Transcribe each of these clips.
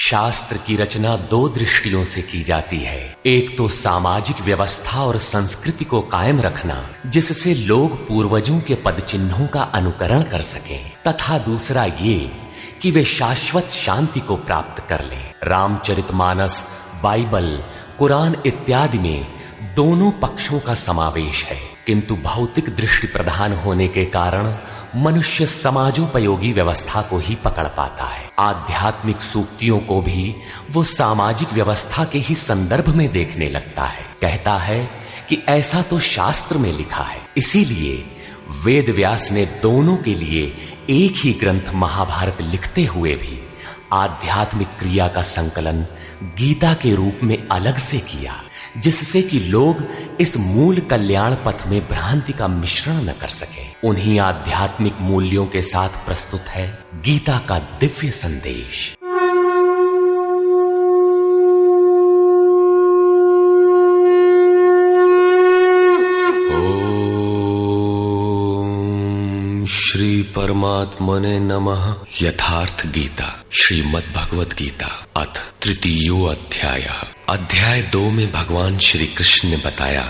शास्त्र की रचना दो दृष्टियों से की जाती है। एक तो सामाजिक व्यवस्था और संस्कृति को कायम रखना, जिससे लोग पूर्वजों के पद चिन्हों का अनुकरण कर सकें, तथा दूसरा ये कि वे शाश्वत शांति को प्राप्त कर लें। रामचरितमानस, बाइबल, कुरान इत्यादि में दोनों पक्षों का समावेश है, किंतु भौतिक दृष्टि प्रधान होने के कारण मनुष्य समाजोपयोगी व्यवस्था को ही पकड़ पाता है। आध्यात्मिक सूक्तियों को भी वो सामाजिक व्यवस्था के ही संदर्भ में देखने लगता है। कहता है कि ऐसा तो शास्त्र में लिखा है। इसीलिए वेद व्यास ने दोनों के लिए एक ही ग्रंथ महाभारत लिखते हुए भी आध्यात्मिक क्रिया का संकलन गीता के रूप में अलग से किया, जिससे कि लोग इस मूल कल्याण पथ में भ्रांति का मिश्रण न कर सके। उन्हीं आध्यात्मिक मूल्यों के साथ प्रस्तुत है गीता का दिव्य संदेश। श्री परमात्मने नमः। यथार्थ गीता श्रीमद् भगवत गीता अथ तृतीयो अध्याय। अध्याय 2 में भगवान श्री कृष्ण ने बताया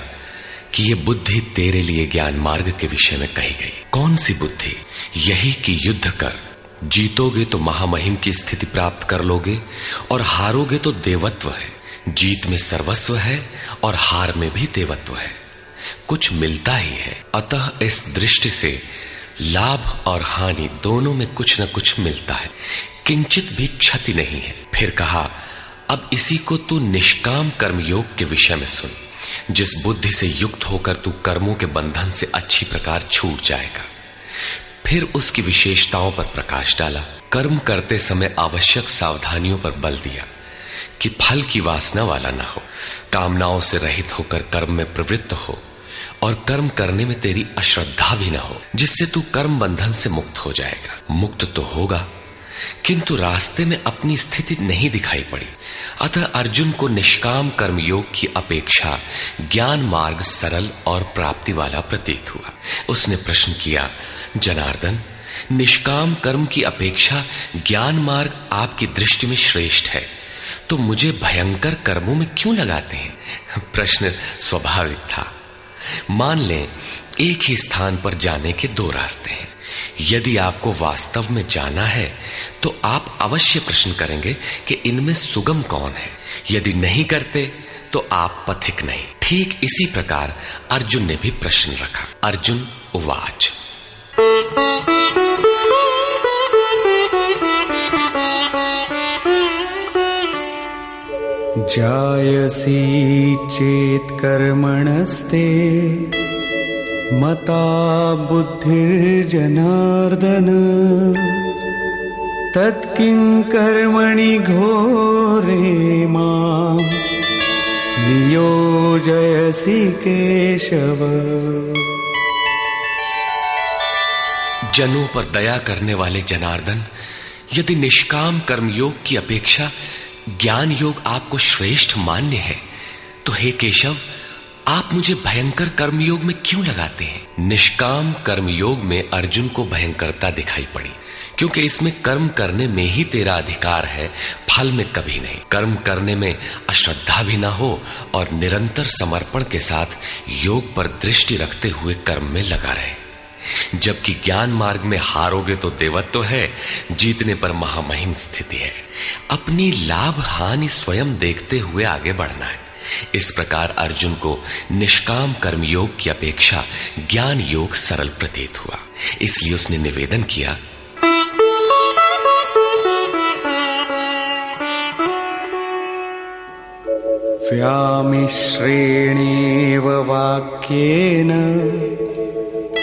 कि ये बुद्धि तेरे लिए ज्ञान मार्ग के विषय में कही गई। कौन सी बुद्धि? यही कि युद्ध कर, जीतोगे तो महामहिम की स्थिति प्राप्त कर लोगे और हारोगे तो देवत्व है। जीत में सर्वस्व है और हार में भी देवत्व है। कुछ मिलता ही है। अतः इस दृष्टि से लाभ और हानि दोनों में कुछ न कुछ मिलता है, किंचित भी क्षति नहीं है। फिर कहा, अब इसी को तू निष्काम कर्मयोग के विषय में सुन, जिस बुद्धि से युक्त होकर तू कर्मों के बंधन से अच्छी प्रकार छूट जाएगा। फिर उसकी विशेषताओं पर प्रकाश डाला। कर्म करते समय आवश्यक सावधानियों पर बल दिया कि फल की वासना वाला ना हो, कामनाओं से रहित होकर कर्म में प्रवृत्त हो और कर्म करने में तेरी अश्रद्धा भी ना हो, जिससे तू कर्म बंधन से मुक्त हो जाएगा। मुक्त तो होगा, किंतु रास्ते में अपनी स्थिति नहीं दिखाई पड़ी। अतः अर्जुन को निष्काम कर्म योग की अपेक्षा ज्ञान मार्ग सरल और प्राप्ति वाला प्रतीत हुआ। उसने प्रश्न किया, जनार्दन, निष्काम कर्म की अपेक्षा ज्ञान मार्ग आपकी दृष्टि में श्रेष्ठ है, तो मुझे भयंकर कर्मों में क्यों लगाते हैं? प्रश्न स्वाभाविक था। मान लें एक ही स्थान पर जाने के दो रास्ते हैं। यदि आपको वास्तव में जाना है तो आप अवश्य प्रश्न करेंगे कि इनमें सुगम कौन है। यदि नहीं करते तो आप पथिक नहीं। ठीक इसी प्रकार अर्जुन ने भी प्रश्न रखा। अर्जुन उवाच, जायसी चेत कर्मणस्ते मता बुद्धिर्जनार्दन तत्किं कर्मणि घोरे मां नियोजयसि केशव। जनों पर दया करने वाले जनार्दन, यदि निष्काम कर्मयोग की अपेक्षा ज्ञान योग आपको श्रेष्ठ मान्य है, तो हे केशव, आप मुझे भयंकर कर्मयोग में क्यों लगाते हैं? निष्काम कर्मयोग में अर्जुन को भयंकरता दिखाई पड़ी, क्योंकि इसमें कर्म करने में ही तेरा अधिकार है, फल में कभी नहीं। कर्म करने में अश्रद्धा भी ना हो और निरंतर समर्पण के साथ योग पर दृष्टि रखते हुए कर्म में लगा रहे। जबकि ज्ञान मार्ग में हारोगे तो देवत्व है, जीतने पर महामहिम स्थिति है। अपनी लाभ हानि स्वयं देखते हुए आगे बढ़ना है। इस प्रकार अर्जुन को निष्काम कर्म योग की अपेक्षा ज्ञान योग सरल प्रतीत हुआ। इसलिए उसने निवेदन किया, व्यामिश्रेणेव वाक्येन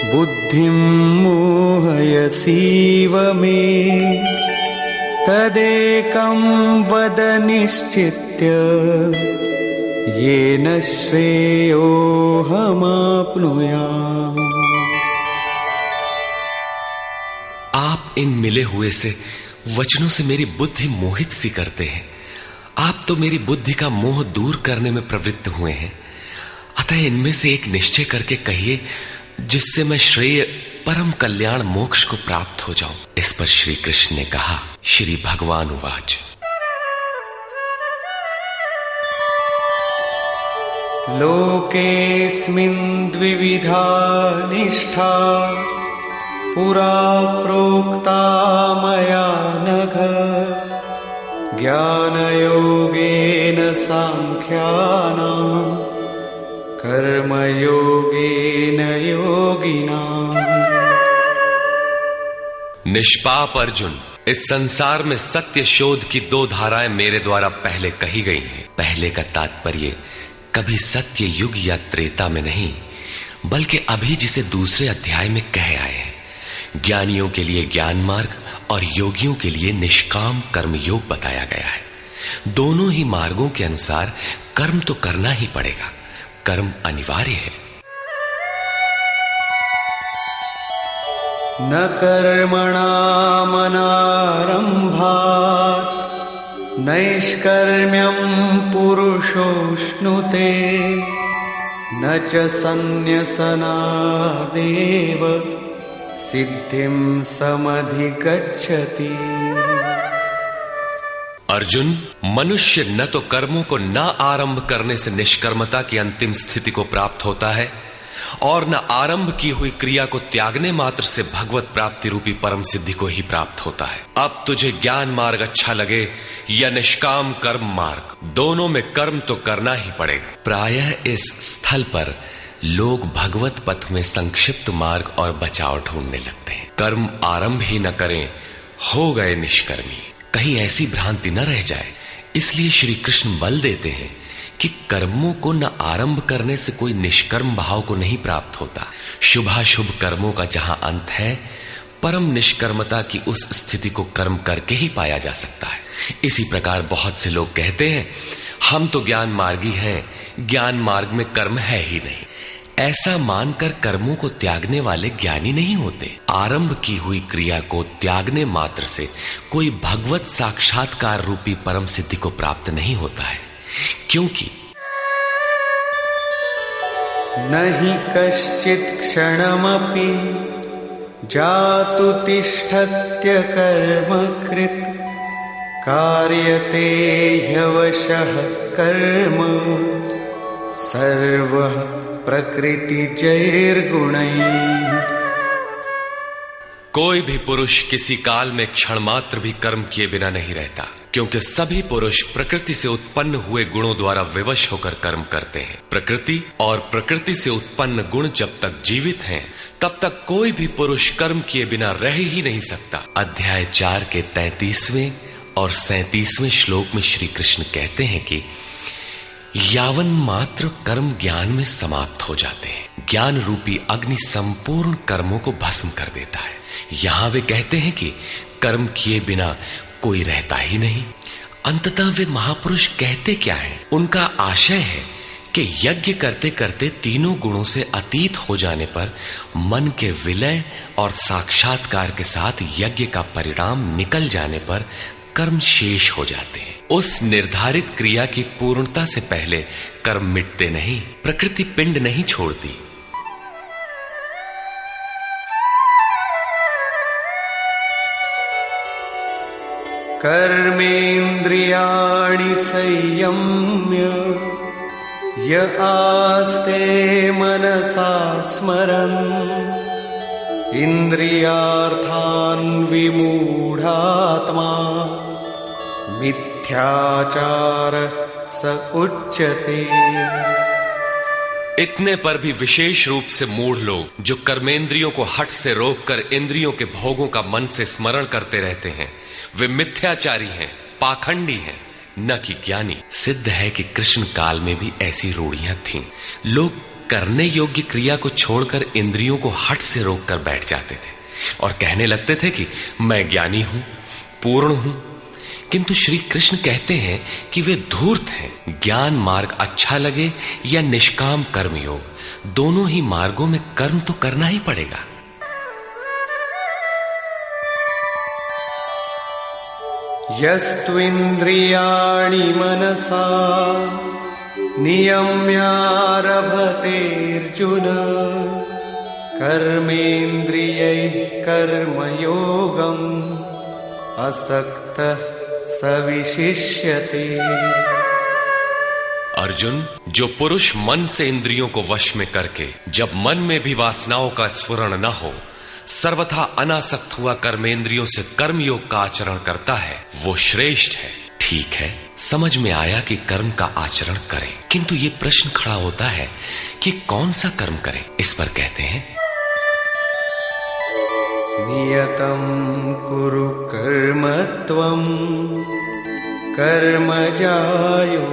बुद्धिं मोहयसीव मे तदेकं वद निश्चित्य येन श्रेयोऽहमाप्नुयाम्। आप इन मिले हुए से वचनों से मेरी बुद्धि मोहित सी करते हैं। आप तो मेरी बुद्धि का मोह दूर करने में प्रवृत्त हुए हैं। अतः इनमें से एक निश्चय करके कहिए, जिससे मैं श्रेय परम कल्याण मोक्ष को प्राप्त हो जाऊं। इस पर श्री कृष्ण ने कहा, श्री भगवान उवाच, लोकेऽस्मिन् द्विविधा निष्ठा पुरा प्रोक्ता मया नघ ज्ञानयोगेन सांख्यानां कर्मयोगेन योगिनाम्। निष्पाप अर्जुन, इस संसार में सत्य शोध की दो धाराएं मेरे द्वारा पहले कही गई हैं। पहले का तात्पर्य कभी सत्य युग या त्रेता में नहीं, बल्कि अभी जिसे दूसरे अध्याय में कहे आए हैं। ज्ञानियों के लिए ज्ञान मार्ग और योगियों के लिए निष्काम कर्म योग बताया गया है। दोनों ही मार्गों के अनुसार कर्म तो करना ही पड़ेगा, कर्म अनिवार्य है। न कर्मणामनारम्भात् नैष्कर्म्यं पुरुषोऽश्नुते न च सन्न्यसनादेव सिद्धिं समधिगच्छति। अर्जुन, मनुष्य न तो कर्मों को न आरंभ करने से निष्कर्मता की अंतिम स्थिति को प्राप्त होता है और न आरंभ की हुई क्रिया को त्यागने मात्र से भगवत प्राप्ति रूपी परम सिद्धि को ही प्राप्त होता है। अब तुझे ज्ञान मार्ग अच्छा लगे या निष्काम कर्म मार्ग, दोनों में कर्म तो करना ही पड़ेगा। प्रायः इस स्थल पर लोग भगवत पथ में संक्षिप्त मार्ग और बचाव ढूंढने लगते हैं। कर्म आरंभ ही न करें, हो गए निष्कर्मी। कहीं ऐसी भ्रांति न रह जाए, इसलिए श्री कृष्ण बल देते हैं कि कर्मों को न आरंभ करने से कोई निष्कर्म भाव को नहीं प्राप्त होता। शुभाशुभ कर्मों का जहां अंत है, परम निष्कर्मता की उस स्थिति को कर्म करके ही पाया जा सकता है। इसी प्रकार बहुत से लोग कहते हैं, हम तो ज्ञान मार्गी हैं, ज्ञान मार्ग में कर्म है ही नहीं। ऐसा मानकर कर्मों को त्यागने वाले ज्ञानी नहीं होते। आरंभ की हुई क्रिया को त्यागने मात्र से कोई भगवत साक्षात्कार रूपी परम सिद्धि को प्राप्त नहीं होता है, क्योंकि नहि कश्चित् क्षणमपि जातु तिष्ठत्य कर्मकृत् कार्यते ह्यवशः कर्म सर्वः प्रकृतिजैर्गुणैः। कोई भी पुरुष किसी काल में क्षण मात्र भी कर्म किए बिना नहीं रहता, क्योंकि सभी पुरुष प्रकृति से उत्पन्न हुए गुणों द्वारा विवश होकर कर्म करते हैं। प्रकृति और प्रकृति से उत्पन्न गुण जब तक जीवित हैं, तब तक कोई भी पुरुष कर्म किए बिना रह ही नहीं सकता। अध्याय 4 के 33वें और 37वें श्लोक में श्री कृष्ण कहते हैं कि यावन मात्र कर्म ज्ञान में समाप्त हो जाते हैं। ज्ञान रूपी अग्नि संपूर्ण कर्मों को भस्म कर देता है। यहां वे कहते हैं कि कर्म किए बिना कोई रहता ही नहीं। अंततः वे महापुरुष कहते क्या हैं? उनका आशय है कि यज्ञ करते करते तीनों गुणों से अतीत हो जाने पर मन के विलय और साक्षात्कार के साथ यज्ञ का परिणाम निकल जाने पर कर्म शेष हो जाते हैं। उस निर्धारित क्रिया की पूर्णता से पहले कर्म मिटते नहीं, प्रकृति पिंड नहीं छोड़ती। कर्मेन्द्रियाणि संयम्य य आस्ते मनसा स्मरन् इन्द्रियार्थान् विमूढात्मा मिथ्याचार स उच्यते। इतने पर भी विशेष रूप से मूढ़ लोग जो कर्मेंद्रियों को हठ से रोककर इंद्रियों के भोगों का मन से स्मरण करते रहते हैं, वे मिथ्याचारी हैं, पाखंडी हैं, न कि ज्ञानी। सिद्ध है कि कृष्ण काल में भी ऐसी रूढ़ियां थीं। लोग करने योग्य क्रिया को छोड़कर इंद्रियों को हठ से रोककर बैठ जाते थे और कहने लगते थे कि मैं ज्ञानी हूं, पूर्ण हूं। किंतु श्री कृष्ण कहते हैं कि वे धूर्त हैं। ज्ञान मार्ग अच्छा लगे या निष्काम कर्म योग, दोनों ही मार्गों में कर्म तो करना ही पड़ेगा। यस्त्विन्द्रियाणि मनसा नियम्यारभतेऽर्जुन कर्मेन्द्रियैः कर्मयोगम् असक्तः स विशिष्यते। अर्जुन, जो पुरुष मन से इंद्रियों को वश में करके जब मन में भी वासनाओं का स्फुरण न हो सर्वथा अनासक्त हुआ कर्मेंद्रियों से कर्मयोग का आचरण करता है, वो श्रेष्ठ है। ठीक है, समझ में आया कि कर्म का आचरण करें, किंतु ये प्रश्न खड़ा होता है कि कौन सा कर्म करें। इस पर कहते हैं, नियतं कुरु कर्म त्वं कर्मजायो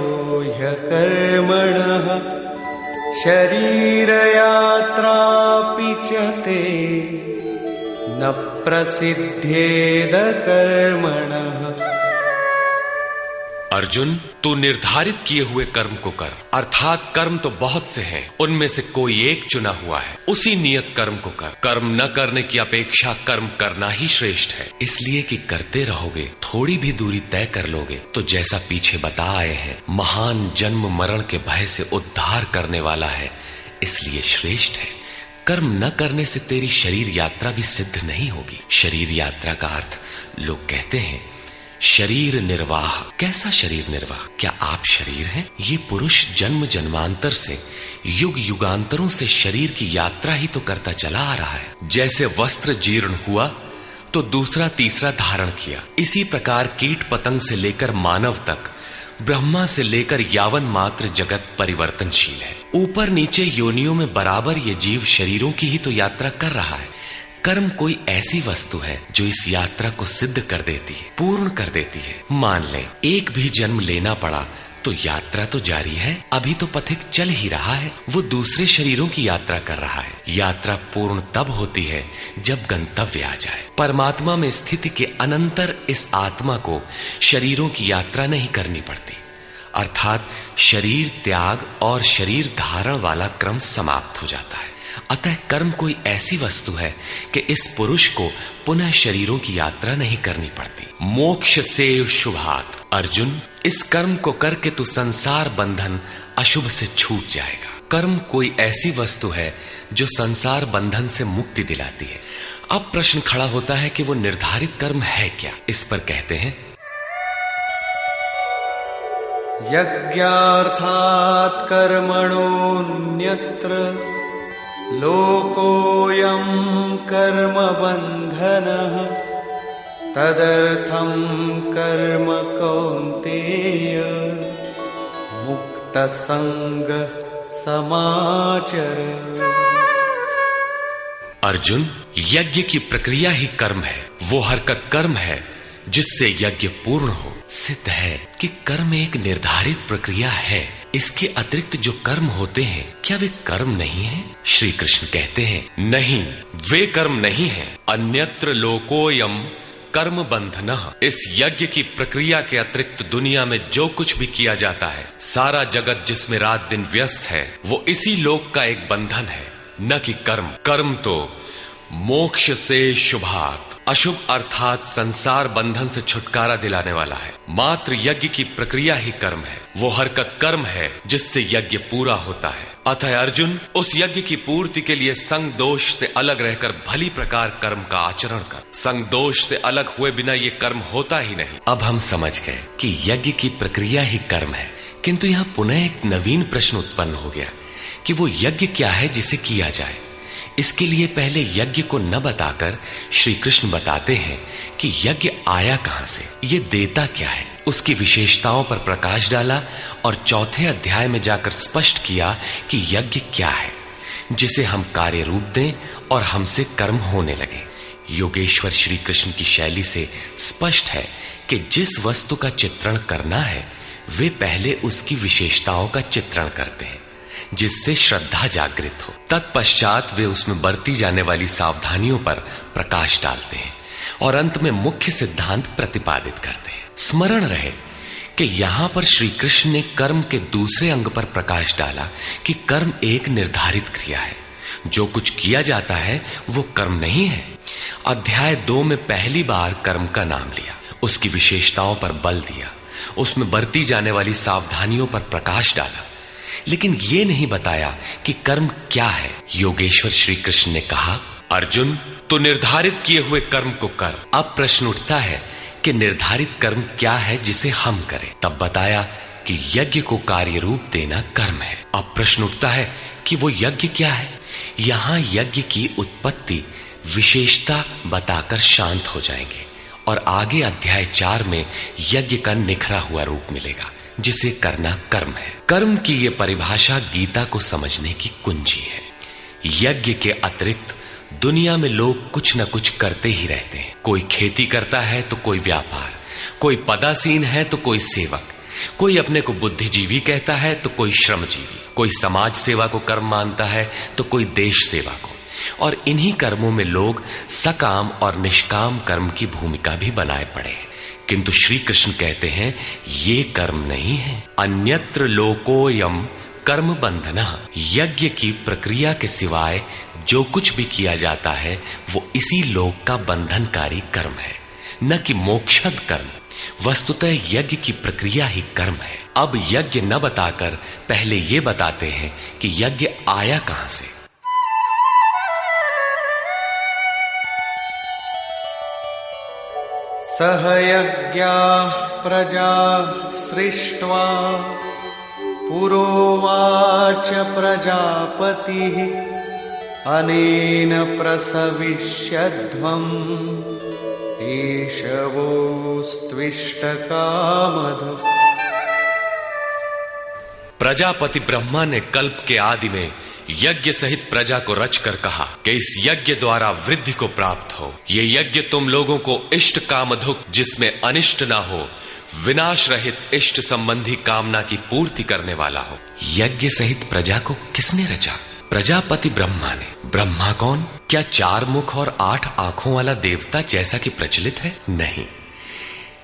ह्यकर्मणः शरीरयात्रापि च ते न प्रसिद्धेद कर्मणः। अर्जुन, तू निर्धारित किए हुए कर्म को कर, अर्थात कर्म तो बहुत से हैं, उनमें से कोई एक चुना हुआ है, उसी नियत कर्म को कर। कर्म न करने की अपेक्षा कर्म करना ही श्रेष्ठ है, इसलिए कि करते रहोगे, थोड़ी भी दूरी तय कर लोगे तो जैसा पीछे बता आए हैं, महान जन्म मरण के भय से उद्धार करने वाला है, इसलिए श्रेष्ठ है। कर्म न करने से तेरी शरीर यात्रा भी सिद्ध नहीं होगी। शरीर यात्रा का अर्थ लोग कहते हैं शरीर निर्वाह। कैसा शरीर निर्वाह? क्या आप शरीर हैं? ये पुरुष जन्म जन्मांतर से युग युगांतरों से शरीर की यात्रा ही तो करता चला आ रहा है। जैसे वस्त्र जीर्ण हुआ तो दूसरा तीसरा धारण किया, इसी प्रकार कीट पतंग से लेकर मानव तक, ब्रह्मा से लेकर यावन मात्र जगत परिवर्तनशील है। ऊपर नीचे योनियों में बराबर ये जीव शरीरों की ही तो यात्रा कर रहा है। कर्म कोई ऐसी वस्तु है जो इस यात्रा को सिद्ध कर देती है, पूर्ण कर देती है। मान लें एक भी जन्म लेना पड़ा तो यात्रा तो जारी है, अभी तो पथिक चल ही रहा है, वो दूसरे शरीरों की यात्रा कर रहा है। यात्रा पूर्ण तब होती है जब गंतव्य आ जाए। परमात्मा में स्थिति के अनंतर इस आत्मा को शरीरों की यात्रा नहीं करनी पड़ती, अर्थात शरीर त्याग और शरीर धारण वाला क्रम समाप्त हो जाता है। अतः कर्म कोई ऐसी वस्तु है कि इस पुरुष को पुनः शरीरों की यात्रा नहीं करनी पड़ती। मोक्ष से शुभात। अर्जुन, इस कर्म को करके तू संसार बंधन अशुभ से छूट जाएगा। कर्म कोई ऐसी वस्तु है जो संसार बंधन से मुक्ति दिलाती है। अब प्रश्न खड़ा होता है कि वो निर्धारित कर्म है क्या। इस पर कहते हैं, यज्ञार्थात् कर्मणोऽन्यत्र लोकोऽयं कर्म बन्धनः तदर्थं कर्म कौन्तेय मुक्तसंग समाचर। अर्जुन, यज्ञ की प्रक्रिया ही कर्म है। वो हरकत कर्म है जिससे यज्ञ पूर्ण हो। सिद्ध है कि कर्म एक निर्धारित प्रक्रिया है। इसके अतिरिक्त जो कर्म होते हैं क्या वे कर्म नहीं है? श्री कृष्ण कहते हैं, नहीं, वे कर्म नहीं है। अन्यत्र लोकोयम कर्म बंधनः। इस यज्ञ की प्रक्रिया के अतिरिक्त दुनिया में जो कुछ भी किया जाता है, सारा जगत जिसमें रात दिन व्यस्त है, वो इसी लोक का एक बंधन है, न कि कर्म। कर्म तो मोक्ष से शुभात, अशुभ अर्थात संसार बंधन से छुटकारा दिलाने वाला है। मात्र यज्ञ की प्रक्रिया ही कर्म है। वो हरकत कर्म है जिससे यज्ञ पूरा होता है। अतः अर्जुन, उस यज्ञ की पूर्ति के लिए संग दोष से अलग रहकर भली प्रकार कर्म का आचरण कर। संग दोष से अलग हुए बिना ये कर्म होता ही नहीं। अब हम समझ गए कि यज्ञ की प्रक्रिया ही कर्म है, किंतु यहाँ पुनः एक नवीन प्रश्न उत्पन्न हो गया कि वो यज्ञ क्या है जिसे किया जाए। इसके लिए पहले यज्ञ को न बताकर श्री कृष्ण बताते हैं कि यज्ञ आया कहां से, ये देता क्या है। उसकी विशेषताओं पर प्रकाश डाला और चौथे अध्याय में जाकर स्पष्ट किया कि यज्ञ क्या है जिसे हम कार्य रूप दें और हमसे कर्म होने लगे। योगेश्वर श्री कृष्ण की शैली से स्पष्ट है कि जिस वस्तु का चित्रण करना है वे पहले उसकी विशेषताओं का चित्रण करते हैं जिससे श्रद्धा जागृत हो। तत्पश्चात वे उसमें बरती जाने वाली सावधानियों पर प्रकाश डालते हैं और अंत में मुख्य सिद्धांत प्रतिपादित करते हैं। स्मरण रहे कि यहां पर श्री कृष्ण ने कर्म के दूसरे अंग पर प्रकाश डाला कि कर्म एक निर्धारित क्रिया है। जो कुछ किया जाता है वो कर्म नहीं है। अध्याय 2 में पहली बार कर्म का नाम लिया, उसकी विशेषताओं पर बल दिया, उसमें बरती जाने वाली सावधानियों पर प्रकाश डाला, लेकिन ये नहीं बताया कि कर्म क्या है। योगेश्वर श्री कृष्ण ने कहा, अर्जुन, तो निर्धारित किए हुए कर्म को कर। अब प्रश्न उठता है कि निर्धारित कर्म क्या है जिसे हम करें। तब बताया कि यज्ञ को कार्य रूप देना कर्म है। अब प्रश्न उठता है कि वो यज्ञ क्या है। यहां यज्ञ की उत्पत्ति विशेषता बताकर शांत हो जाएंगे और आगे अध्याय 4 में यज्ञ का निखरा हुआ रूप मिलेगा, जिसे करना कर्म है। कर्म की ये परिभाषा गीता को समझने की कुंजी है। यज्ञ के अतिरिक्त दुनिया में लोग कुछ न कुछ करते ही रहते हैं। कोई खेती करता है तो कोई व्यापार, कोई पदासीन है तो कोई सेवक, कोई अपने को बुद्धिजीवी कहता है तो कोई श्रमजीवी, कोई समाज सेवा को कर्म मानता है तो कोई देश सेवा को। और इन्हीं कर्मों में लोग सकाम और निष्काम कर्म की भूमिका भी बनाए पड़े हैं। किंतु श्री कृष्ण कहते हैं ये कर्म नहीं है। अन्यत्र लोकोयम कर्म बंधनः। यज्ञ की प्रक्रिया के सिवाय जो कुछ भी किया जाता है वो इसी लोक का बंधनकारी कर्म है, न कि मोक्षद कर्म। वस्तुतः यज्ञ की प्रक्रिया ही कर्म है। अब यज्ञ न बताकर पहले ये बताते हैं कि यज्ञ आया कहां से। सह यज्ञाः प्रजा सृष्ट्वा पुरोवाच प्रजापतिः अनेन प्रसविष्यध्वम् ईशवोस्त्विष्टकामधुक्। प्रजापति ब्रह्मा ने कल्प के आदि में यज्ञ सहित प्रजा को रचकर कहा कि इस यज्ञ द्वारा वृद्धि को प्राप्त हो। ये यज्ञ तुम लोगों को इष्ट कामधुक, जिसमें अनिष्ट ना हो, विनाश रहित इष्ट संबंधी कामना की पूर्ति करने वाला हो। यज्ञ सहित प्रजा को किसने रचा? प्रजापति ब्रह्मा ने। ब्रह्मा कौन? क्या 4 मुख और 8 आंखों वाला देवता जैसा कि प्रचलित है? नहीं।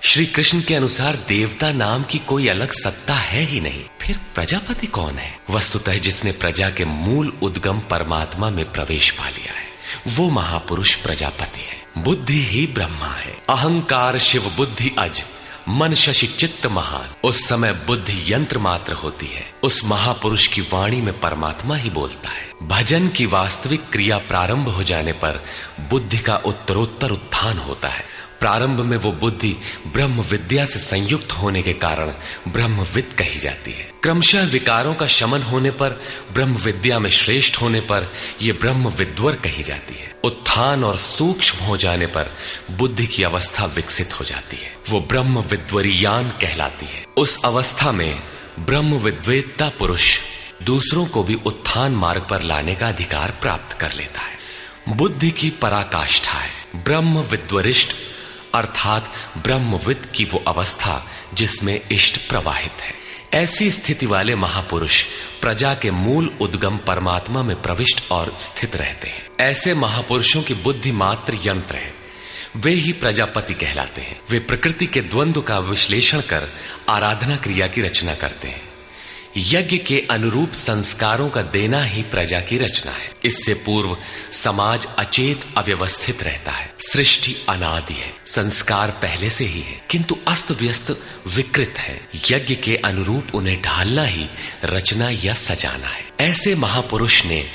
श्री कृष्ण के अनुसार देवता नाम की कोई अलग सत्ता है ही नहीं। फिर प्रजापति कौन है? वस्तुतः जिसने प्रजा के मूल उद्गम परमात्मा में प्रवेश पा लिया है, वो महापुरुष प्रजापति है। बुद्धि ही ब्रह्मा है। अहंकार शिव बुद्धि अज, मन शशि चित्त महान। उस समय बुद्धि यंत्र मात्र होती है। उस महापुरुष की वाणी में परमात्मा ही बोलता है। भजन की वास्तविक क्रिया प्रारंभ हो जाने पर बुद्धि का उत्तरोत्तर उत्थान होता है। प्रारंभ में वो बुद्धि ब्रह्म विद्या से संयुक्त होने के कारण ब्रह्मविद कही जाती है। क्रमशः विकारों का शमन होने पर, ब्रह्म विद्या में श्रेष्ठ होने पर यह ब्रह्म विद्वर कही जाती है। उत्थान और सूक्ष्म हो जाने पर बुद्धि की अवस्था विकसित हो जाती है। वो ब्रह्म विद्वरीयान कहलाती है। उस अवस्था में ब्रह्म विद्वेत्ता पुरुष दूसरों को भी उत्थान मार्ग पर लाने का अधिकार प्राप्त कर लेता है। बुद्धि की पराकाष्ठा है ब्रह्म विद्वरिष्ठ, अर्थात ब्रह्मविद की वो अवस्था जिसमें इष्ट प्रवाहित है। ऐसी स्थिति वाले महापुरुष प्रजा के मूल उद्गम परमात्मा में प्रविष्ट और स्थित रहते हैं। ऐसे महापुरुषों की बुद्धि मात्र यंत्र है। वे ही प्रजापति कहलाते हैं। वे प्रकृति के द्वंद्व का विश्लेषण कर आराधना क्रिया की रचना करते हैं। यज्ञ के अनुरूप संस्कारों का देना ही प्रजा की रचना है। इससे पूर्व समाज अचेत अव्यवस्थित रहता है। सृष्टि अनादि है, संस्कार पहले से ही है, किंतु अस्त व्यस्त विकृत है। यज्ञ के अनुरूप उन्हें ढालना ही रचना या सजाना है। ऐसे महापुरुष ने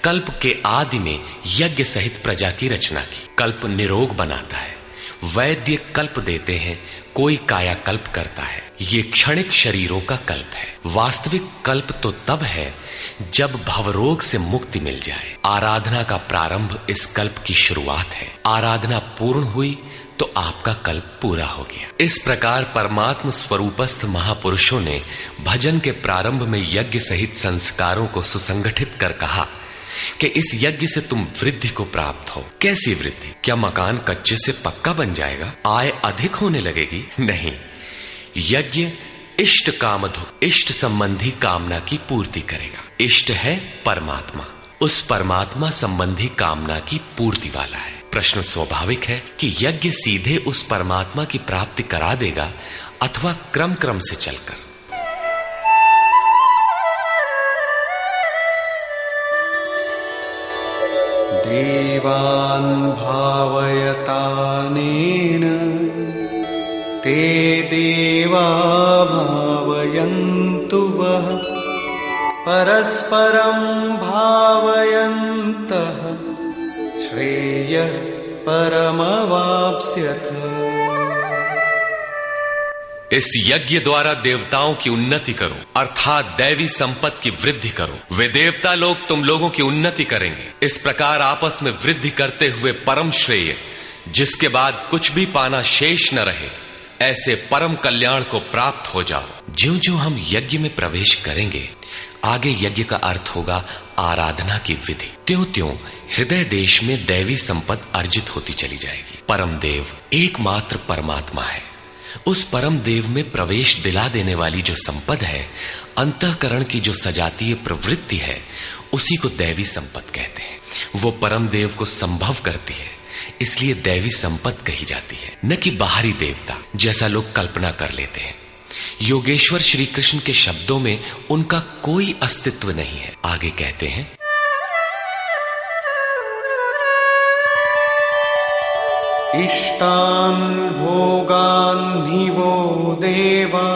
कल्प के आदि में यज्ञ सहित प्रजा की रचना की। कल्प निरोग बनाता है। वैद्य कल्प देते हैं, कोई काया कल्प करता है। ये क्षणिक शरीरों का कल्प है। वास्तविक कल्प तो तब है जब भवरोग से मुक्ति मिल जाए। आराधना का प्रारंभ इस कल्प की शुरुआत है। आराधना पूर्ण हुई तो आपका कल्प पूरा हो गया। इस प्रकार परमात्म स्वरूपस्थ महापुरुषों ने भजन के प्रारंभ में यज्ञ सहित संस्कारों को सुसंगठित कर कहा कि इस यज्ञ से तुम वृद्धि को प्राप्त हो। कैसी वृद्धि? क्या मकान कच्चे से पक्का बन जाएगा? आय अधिक होने लगेगी? नहीं। यज्ञ इष्ट कामधुक, इष्ट संबंधी कामना की पूर्ति करेगा। इष्ट है परमात्मा, उस परमात्मा संबंधी कामना की पूर्ति वाला है। प्रश्न स्वाभाविक है कि यज्ञ सीधे उस परमात्मा की प्राप्ति करा देगा अथवा क्रम क्रम से चलकर। देवान् भावयतानेन ते देवा भावयन्तु वः परस्परं भावयन्तः श्रेयः परमवाप्स्यथ। इस यज्ञ द्वारा देवताओं की उन्नति करो, अर्थात दैवी संपत्ति की वृद्धि करो। वे देवता लोग तुम लोगों की उन्नति करेंगे। इस प्रकार आपस में वृद्धि करते हुए परम श्रेय, जिसके बाद कुछ भी पाना शेष न रहे, ऐसे परम कल्याण को प्राप्त हो जाओ। ज्यों ज्यों हम यज्ञ में प्रवेश करेंगे, आगे यज्ञ का अर्थ होगा आराधना की विधि, त्यों त्यों हृदय देश में दैवी संपत्ति अर्जित होती चली जाएगी। परम देव एकमात्र परमात्मा है। उस परम देव में प्रवेश दिला देने वाली जो संपद है, अंतःकरण की जो सजातीय प्रवृत्ति है, उसी को दैवी संपद कहते हैं। वो परम देव को संभव करती है, इसलिए दैवी संपद कही जाती है, न कि बाहरी देवता जैसा लोग कल्पना कर लेते हैं। योगेश्वर श्री कृष्ण के शब्दों में उनका कोई अस्तित्व नहीं है। आगे कहते हैं, इष्टान् भोगान् हि वो देवा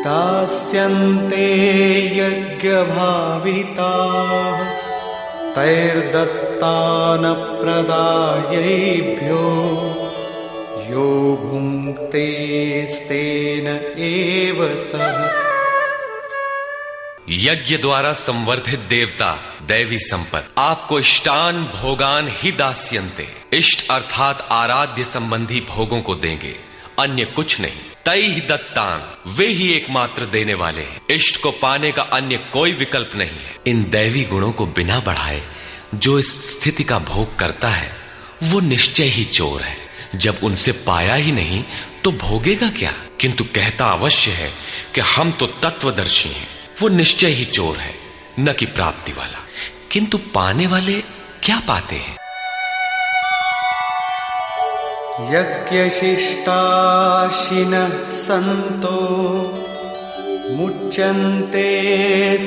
दास्यन्ते यज्ञभाविताः तैर्दत्तान् प्रदायैभ्यो यो भुङ्क्तेस्तेन एव सः। यज्ञ द्वारा संवर्धित देवता दैवी संपत्ति आपको इष्टान भोगान ही दास्यन्ते, इष्ट अर्थात आराध्य संबंधी भोगों को देंगे, अन्य कुछ नहीं। तैहि दत्तान, वे ही एकमात्र देने वाले हैं। इष्ट को पाने का अन्य कोई विकल्प नहीं है। इन दैवी गुणों को बिना बढ़ाए जो इस स्थिति का भोग करता है, वो निश्चय ही चोर है। जब उनसे पाया ही नहीं तो भोगेगा क्या? किंतु कहता अवश्य है कि हम तो तत्वदर्शी हैं। वो निश्चय ही चोर है, न कि प्राप्ति वाला। किंतु पाने वाले क्या पाते हैं? यज्ञशिष्टाशिनः सन्तो मुच्यन्ते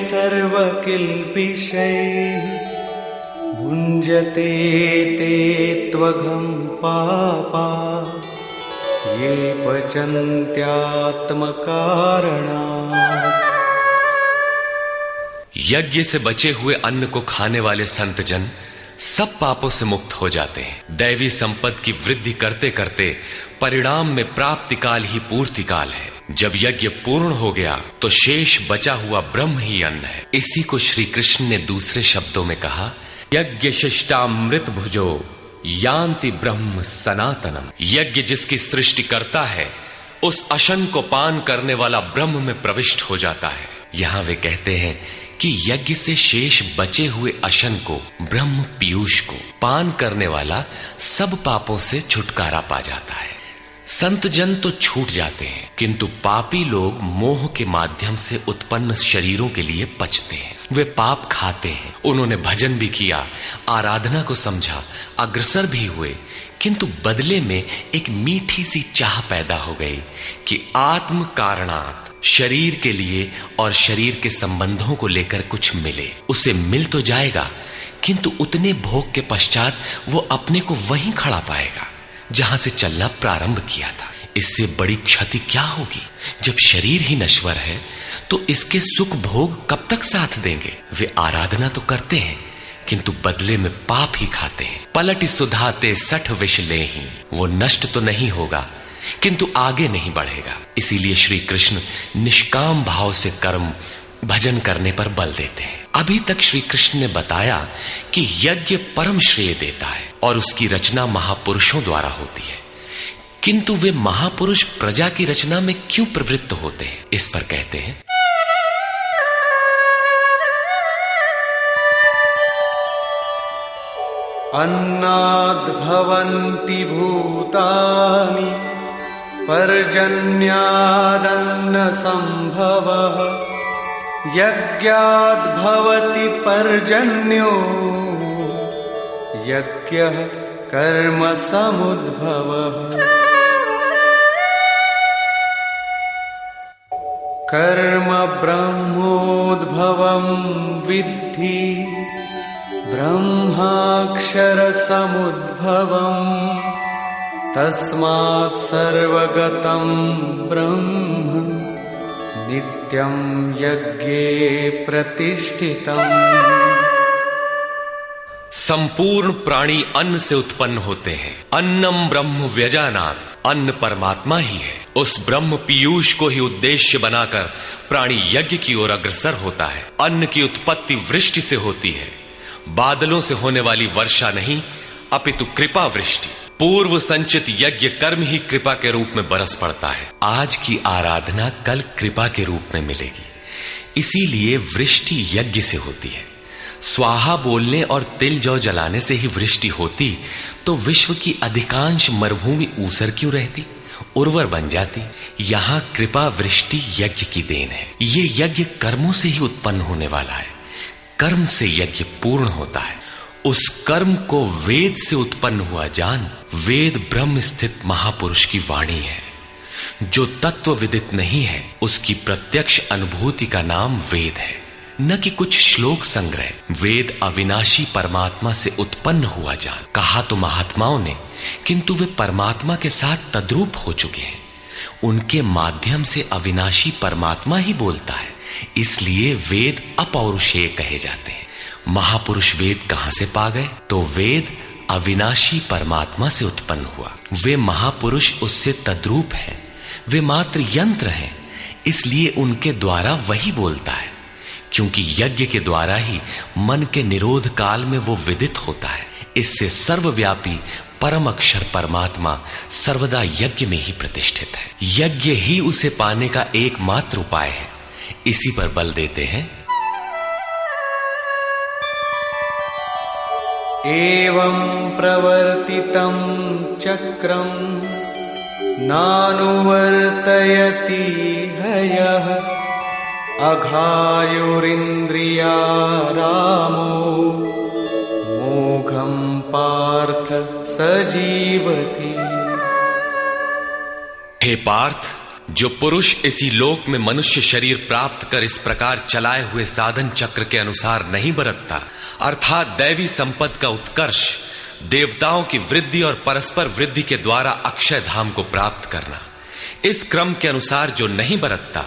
सर्वकिल्बिषैः भुञ्जते ते त्वघं पापा ये पचन्त्यात्मकारणात्। यज्ञ से बचे हुए अन्न को खाने वाले संत जन सब पापों से मुक्त हो जाते हैं। दैवी संपत्ति की वृद्धि करते करते परिणाम में प्राप्ति काल ही पूर्ति काल है। जब यज्ञ पूर्ण हो गया तो शेष बचा हुआ ब्रह्म ही अन्न है। इसी को श्री कृष्ण ने दूसरे शब्दों में कहा, यज्ञ शिष्टामृत भुजो यान्ति ब्रह्म सनातनम। यज्ञ जिसकी सृष्टि करता है, उस अशन को पान करने वाला ब्रह्म में प्रविष्ट हो जाता है। यहां वे कहते हैं कि यज्ञ से शेष बचे हुए अशन को, ब्रह्म पीयूष को पान करने वाला सब पापों से छुटकारा पा जाता है। संत जन तो छूट जाते हैं, किंतु पापी लोग मोह के माध्यम से उत्पन्न शरीरों के लिए पचते हैं। वे पाप खाते हैं। उन्होंने भजन भी किया, आराधना को समझा, अग्रसर भी हुए, किंतु बदले में एक मीठी सी चाह पैदा हो गई कि आत्म कारणात्, शरीर के लिए और शरीर के संबंधों को लेकर कुछ मिले। उसे मिल तो जाएगा, किंतु उतने भोग के पश्चात वो अपने को वहीं खड़ा पाएगा जहां से चलना प्रारंभ किया था। इससे बड़ी क्षति क्या होगी? जब शरीर ही नश्वर है तो इसके सुख भोग कब तक साथ देंगे? वे आराधना तो करते हैं, किंतु बदले में पाप ही खाते हैं। पलट सुधाते सठ विष लेहि, वो नष्ट तो नहीं होगा किंतु आगे नहीं बढ़ेगा। इसीलिए श्री कृष्ण निष्काम भाव से कर्म भजन करने पर बल देते हैं। अभी तक श्री कृष्ण ने बताया कि यज्ञ परम श्रेय देता है और उसकी रचना महापुरुषों द्वारा होती है, किंतु वे महापुरुष प्रजा की रचना में क्यों प्रवृत्त होते हैं? इस पर कहते हैं, अन्नाद्भवन्ति भूतानि पर्जन्यादन्न संभवः यज्ञाद्भवति पर्जन्यो यज्ञः कर्म समुद्भवः। कर्म ब्रह्मोद्भवं विद्धि ब्रह्माक्षर समुद्भवम् तस्मात् सर्वगतं ब्रह्म नित्यं यज्ञे प्रतिष्ठितम्। संपूर्ण प्राणी अन्न से उत्पन्न होते हैं। अन्नम ब्रह्म व्यजानात्, अन्न परमात्मा ही है। उस ब्रह्म पीयूष को ही उद्देश्य बनाकर प्राणी यज्ञ की ओर अग्रसर होता है। अन्न की उत्पत्ति वृष्टि से होती है, बादलों से होने वाली वर्षा नहीं अपितु कृपा वृष्टि। पूर्व संचित यज्ञ कर्म ही कृपा के रूप में बरस पड़ता है। आज की आराधना कल कृपा के रूप में मिलेगी, इसीलिए वृष्टि यज्ञ से होती है। स्वाहा बोलने और तिल जौ जलाने से ही वृष्टि होती तो विश्व की अधिकांश मरुभूमि ऊसर क्यों रहती, उर्वर बन जाती। यहां कृपा वृष्टि यज्ञ की देन है। ये यज्ञ कर्मों से ही उत्पन्न होने वाला है। कर्म से यज्ञ पूर्ण होता है। उस कर्म को वेद से उत्पन्न हुआ जान। वेद ब्रह्म स्थित महापुरुष की वाणी है। जो तत्व विदित नहीं है उसकी प्रत्यक्ष अनुभूति का नाम वेद है, न कि कुछ श्लोक संग्रह। वेद अविनाशी परमात्मा से उत्पन्न हुआ जान। कहा तो महात्माओं ने, किंतु वे परमात्मा के साथ तद्रूप हो चुके हैं। उनके माध्यम से अविनाशी परमात्मा ही बोलता है, इसलिए वेद अपौरुषेय कहे जाते हैं। महापुरुष वेद कहां से पा गए? तो वेद अविनाशी परमात्मा से उत्पन्न हुआ। वे महापुरुष उससे तद्रूप हैं। वे मात्र यंत्र हैं, इसलिए उनके द्वारा वही बोलता है। क्योंकि यज्ञ के द्वारा ही मन के निरोध काल में वो विदित होता है। इससे सर्वव्यापी परम अक्षर परमात्मा सर्वदा यज्ञ में ही प्रतिष्ठित है। यज्ञ ही उसे पाने का एकमात्र उपाय है। इसी पर बल देते हैं। एवं प्रवर्तितं चक्रं नानुवर्तयति हयः अघायुरिन्द्रिया रामो मोघं पार्थ सजीवति। हे पार्थ, जो पुरुष इसी लोक में मनुष्य शरीर प्राप्त कर इस प्रकार चलाए हुए साधन चक्र के अनुसार नहीं बरतता, अर्थात दैवी संपद का उत्कर्ष, देवताओं की वृद्धि और परस्पर वृद्धि के द्वारा अक्षय धाम को प्राप्त करना, इस क्रम के अनुसार जो नहीं बरतता,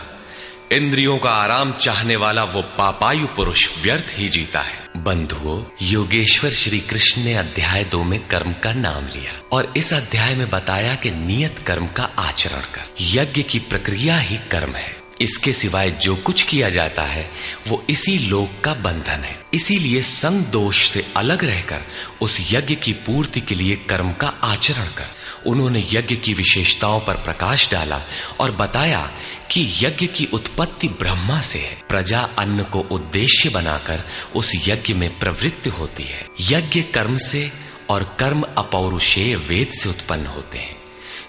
इंद्रियों का आराम चाहने वाला वो पापायु पुरुष व्यर्थ ही जीता है। बंधुओं, योगेश्वर श्री कृष्ण ने अध्याय 2 में कर्म का नाम लिया और इस अध्याय में बताया कि नियत कर्म का आचरण कर। यज्ञ की प्रक्रिया ही कर्म है। इसके सिवाय जो कुछ किया जाता है वो इसी लोक का बंधन है। इसीलिए संग दोष से अलग रहकर उस यज्ञ की पूर्ति के लिए कर्म का आचरण कर। उन्होंने यज्ञ की विशेषताओं पर प्रकाश डाला और बताया कि यज्ञ की उत्पत्ति ब्रह्मा से है। प्रजा अन्न को उद्देश्य बनाकर उस यज्ञ में प्रवृत्त होती है। यज्ञ कर्म से और कर्म अपौरुषेय वेद से उत्पन्न होते हैं,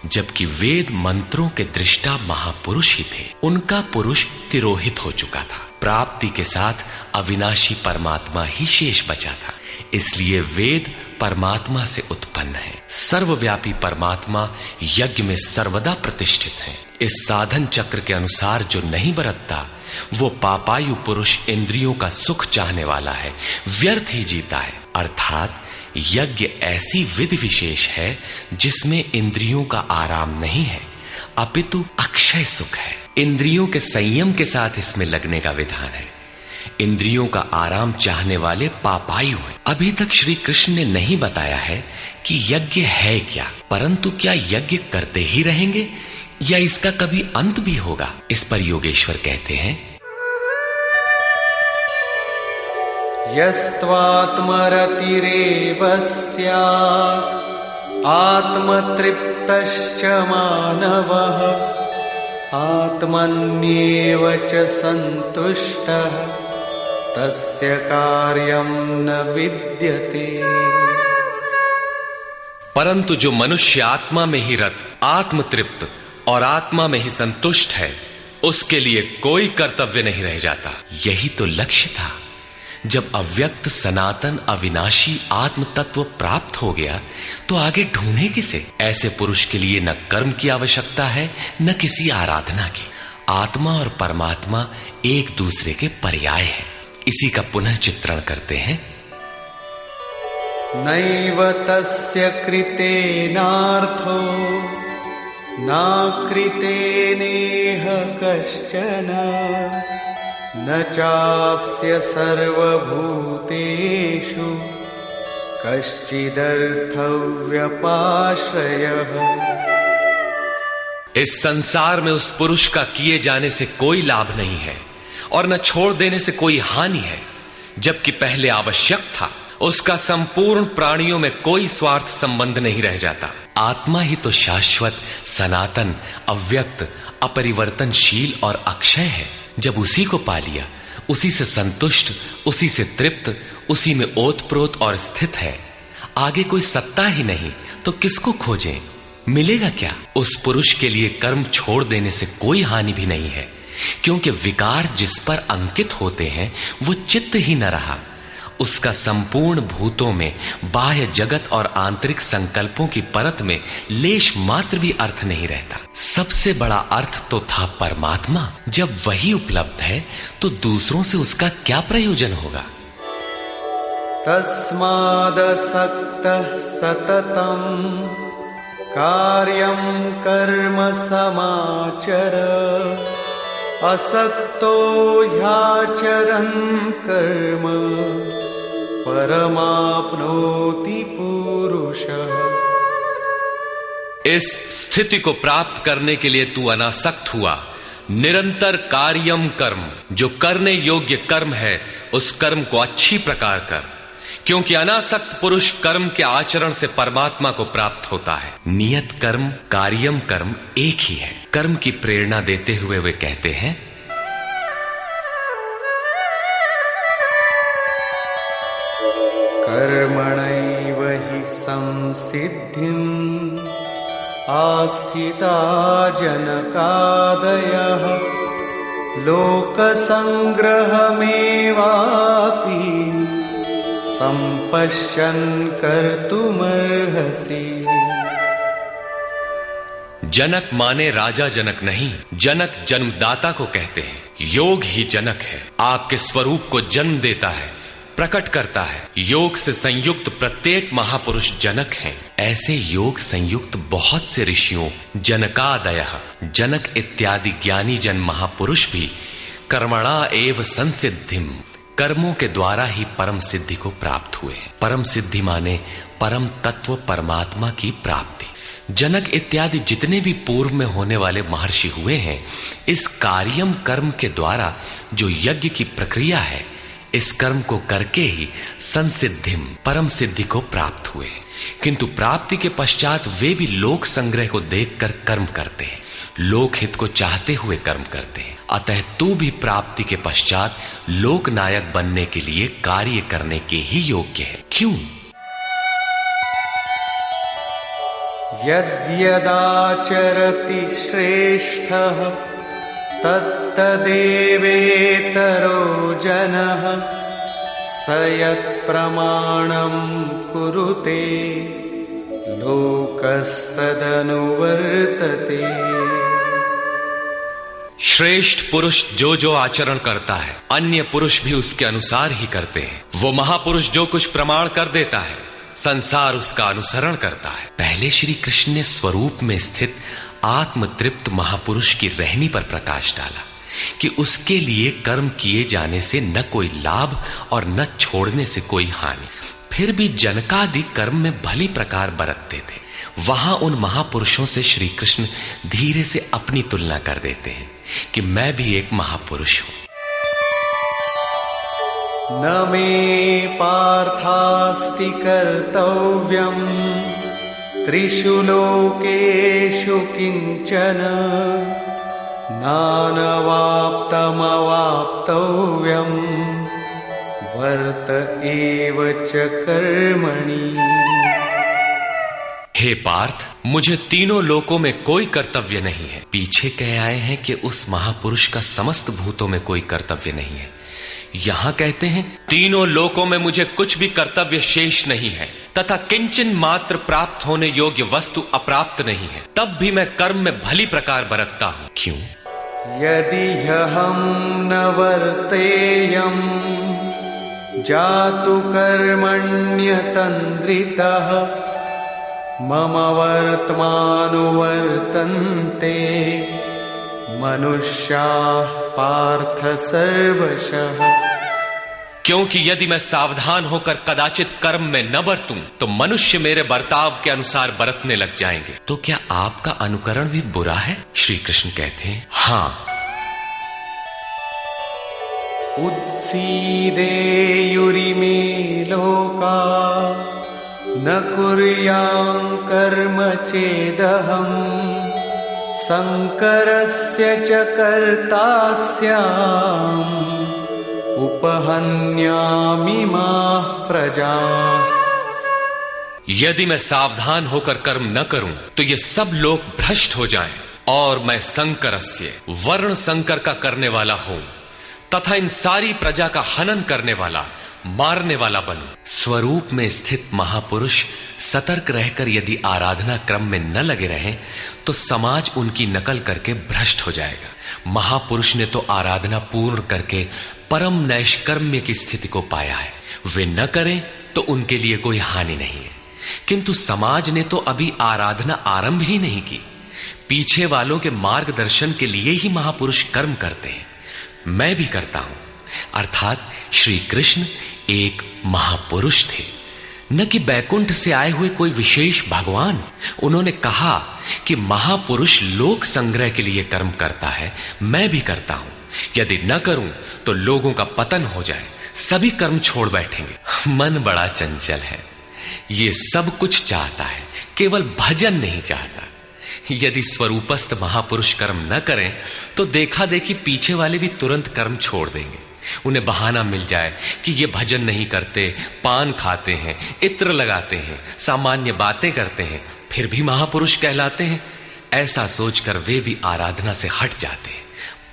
जबकि वेद मंत्रों के दृष्टा महापुरुष ही थे। उनका पुरुष तिरोहित हो चुका था। प्राप्ति के साथ अविनाशी परमात्मा ही शेष बचा था। इसलिए वेद परमात्मा से उत्पन्न है। सर्वव्यापी परमात्मा यज्ञ में सर्वदा प्रतिष्ठित है। इस साधन चक्र के अनुसार जो नहीं बरतता वो पापायु पुरुष इंद्रियों का सुख चाहने वाला है, व्यर्थ ही जीता है। अर्थात यज्ञ ऐसी विधि विशेष है जिसमें इंद्रियों का आराम नहीं है अपितु अक्षय सुख है। इंद्रियों के संयम के साथ इसमें लगने का विधान है। इंद्रियों का आराम चाहने वाले पापायु हैं। अभी तक श्री कृष्ण ने नहीं बताया है कि यज्ञ है क्या, परंतु क्या यज्ञ करते ही रहेंगे या इसका कभी अंत भी होगा? इस पर योगेश्वर कहते हैं, यस्त्वात्मरतिरेव स्यात् आत्मतृप्तश्च मानवः आत्मन्येव च सन्तुष्टः तस्य कार्यं न विद्यते। परंतु जो मनुष्य आत्मा में ही रत, आत्मतृप्त और आत्मा में ही संतुष्ट है, उसके लिए कोई कर्तव्य नहीं रह जाता। यही तो लक्ष्य था। जब अव्यक्त सनातन अविनाशी आत्म तत्व प्राप्त हो गया तो आगे ढूंढे किसे? ऐसे पुरुष के लिए न कर्म की आवश्यकता है न किसी आराधना की। आत्मा और परमात्मा एक दूसरे के पर्याय हैं। इसी का पुनः चित्रण करते हैं। नैव तस्य कृतेनार्थो न कृतेनेह कश्चन न चास्य सर्वभूतेषु कश्चिदर्थव्यपाश्रयः। इस संसार में उस पुरुष का किए जाने से कोई लाभ नहीं है और न छोड़ देने से कोई हानि है। जबकि पहले आवश्यक था, उसका संपूर्ण प्राणियों में कोई स्वार्थ संबंध नहीं रह जाता। आत्मा ही तो शाश्वत, सनातन, अव्यक्त, अपरिवर्तनशील और अक्षय है। जब उसी को पा लिया, उसी से संतुष्ट, उसी से तृप्त, उसी में ओतप्रोत और स्थित है, आगे कोई सत्ता ही नहीं, तो किसको खोजें? मिलेगा क्या? उस पुरुष के लिए कर्म छोड़ देने से कोई हानि भी नहीं है, क्योंकि विकार जिस पर अंकित होते हैं वो चित्त ही न रहा। उसका संपूर्ण भूतों में, बाह्य जगत और आंतरिक संकल्पों की परत में लेश मात्र भी अर्थ नहीं रहता। सबसे बड़ा अर्थ तो था परमात्मा। जब वही उपलब्ध है तो दूसरों से उसका क्या प्रयोजन होगा? तस्मादसक्तः सततं कार्यं कर्म समाचर, असक्तो ह्याचरन् कर्म परमाप्नोति पुरुषः। इस स्थिति को प्राप्त करने के लिए तू अनासक्त हुआ। निरंतर कार्यम कर्म, जो करने योग्य कर्म है, उस कर्म को अच्छी प्रकार कर, क्योंकि अनासक्त पुरुष कर्म के आचरण से परमात्मा को प्राप्त होता है। नियत कर्म, कार्यम कर्म एक ही है। कर्म की प्रेरणा देते हुए वे कहते हैं, कर्मणैव हि संसिद्धिम् आस्थिता जनकादयः, लोकसंग्रहमेवापि संपश्यन् कर्तुमर्हसि। जनक माने राजा जनक नहीं, जनक जन्मदाता को कहते हैं। योग ही जनक है, आपके स्वरूप को जन्म देता है, प्रकट करता है। योग से संयुक्त प्रत्येक महापुरुष जनक हैं। ऐसे योग संयुक्त बहुत से ऋषियों, जनकादयः, जनक इत्यादि ज्ञानी जन महापुरुष भी कर्मणा एव संसिद्धिम, कर्मों के द्वारा ही परम सिद्धि को प्राप्त हुए। परम सिद्धि माने परम तत्व परमात्मा की प्राप्ति। जनक इत्यादि जितने भी पूर्व में होने वाले महर्षि हुए हैं, इस कार्यम कर्म के द्वारा जो यज्ञ की प्रक्रिया है, इस कर्म को करके ही संसिद्धिम, परम सिद्धि को प्राप्त हुए। किंतु प्राप्ति के पश्चात वे भी लोक संग्रह को देखकर कर्म करते हैं, लोकहित को चाहते हुए कर्म करते हैं। अतः तू भी प्राप्ति के पश्चात लोक नायक बनने के लिए कार्य करने के ही योग्य है। क्यों? यद्यदाचरति श्रेष्ठः तत्तदेवेतरो जनः, स यत्प्रमाणं कुरुते लोकस्तदनुवर्तते। श्रेष्ठ पुरुष जो जो आचरण करता है, अन्य पुरुष भी उसके अनुसार ही करते हैं। वो महापुरुष जो कुछ प्रमाण कर देता है, संसार उसका अनुसरण करता है। पहले श्री कृष्ण ने स्वरूप में स्थित आत्म तृप्त महापुरुष की रहनी पर प्रकाश डाला कि उसके लिए कर्म किए जाने से न कोई लाभ और न छोड़ने से कोई हानि। फिर भी जनकादि कर्म में भली प्रकार बरतते थे। वहां उन महापुरुषों से श्री कृष्ण धीरे से अपनी तुलना कर देते हैं कि मैं भी एक महापुरुष हूं। न मे पार्थास्ति कर्तव्यम् त्रिषु लोकेषु किंचन, नानवाप्तमवाप्तव्यम् वर्त एव च कर्मणि। हे पार्थ, मुझे तीनों लोकों में कोई कर्तव्य नहीं है। पीछे कह आए हैं कि उस महापुरुष का समस्त भूतों में कोई कर्तव्य नहीं है। यहां कहते हैं तीनों लोकों में मुझे कुछ भी कर्तव्य शेष नहीं है, तथा किंचन मात्र प्राप्त होने योग्य वस्तु अप्राप्त नहीं है। तब भी मैं कर्म में भली प्रकार बरतता हूं। क्यों? यदि हम न वर्तेयम् जातु कर्मण्यतन्द्रितः, मम वर्त्मानुवर्तन्ते मनुष्याः पार्थ सर्वशः। क्योंकि यदि मैं सावधान होकर कदाचित कर्म में न बरतूं तो मनुष्य मेरे बर्ताव के अनुसार बरतने लग जाएंगे। तो क्या आपका अनुकरण भी बुरा है? श्री कृष्ण कहते हैं हां। उत्सीदेयुरिमे लोका न कुर्यां कर्म चेदहम् शंकरस्य च कर्तास्याम् उपहन्यामि माः प्रजा। यदि मैं सावधान होकर कर्म न करूं तो ये सब लोग भ्रष्ट हो जाएं और मैं संकरस्य वर्ण संकर का करने वाला हूं तथा इन सारी प्रजा का हनन करने वाला, मारने वाला बनूं। स्वरूप में स्थित महापुरुष सतर्क रहकर यदि आराधना क्रम में न लगे रहें तो समाज उनकी नकल करके भ्रष्ट हो जाएगा। महापुरुष ने तो आराधना पूर्ण करके परम नैष्कर्म्य की स्थिति को पाया है। वे न करें तो उनके लिए कोई हानि नहीं है, किंतु समाज ने तो अभी आराधना आरंभ ही नहीं की। पीछे वालों के मार्गदर्शन के लिए ही महापुरुष कर्म करते हैं। मैं भी करता हूं। अर्थात श्री कृष्ण एक महापुरुष थे, न कि बैकुंठ से आए हुए कोई विशेष भगवान। उन्होंने कहा कि महापुरुष लोक संग्रह के लिए कर्म करता है, मैं भी करता हूं। यदि न करूं तो लोगों का पतन हो जाए, सभी कर्म छोड़ बैठेंगे। मन बड़ा चंचल है, ये सब कुछ चाहता है, केवल भजन नहीं चाहता। यदि स्वरूपस्थ महापुरुष कर्म न करें तो देखा देखी पीछे वाले भी तुरंत कर्म छोड़ देंगे। उन्हें बहाना मिल जाए कि ये भजन नहीं करते, पान खाते हैं, इत्र लगाते हैं, सामान्य बातें करते हैं, फिर भी महापुरुष कहलाते हैं। ऐसा सोचकर वे भी आराधना से हट जाते हैं,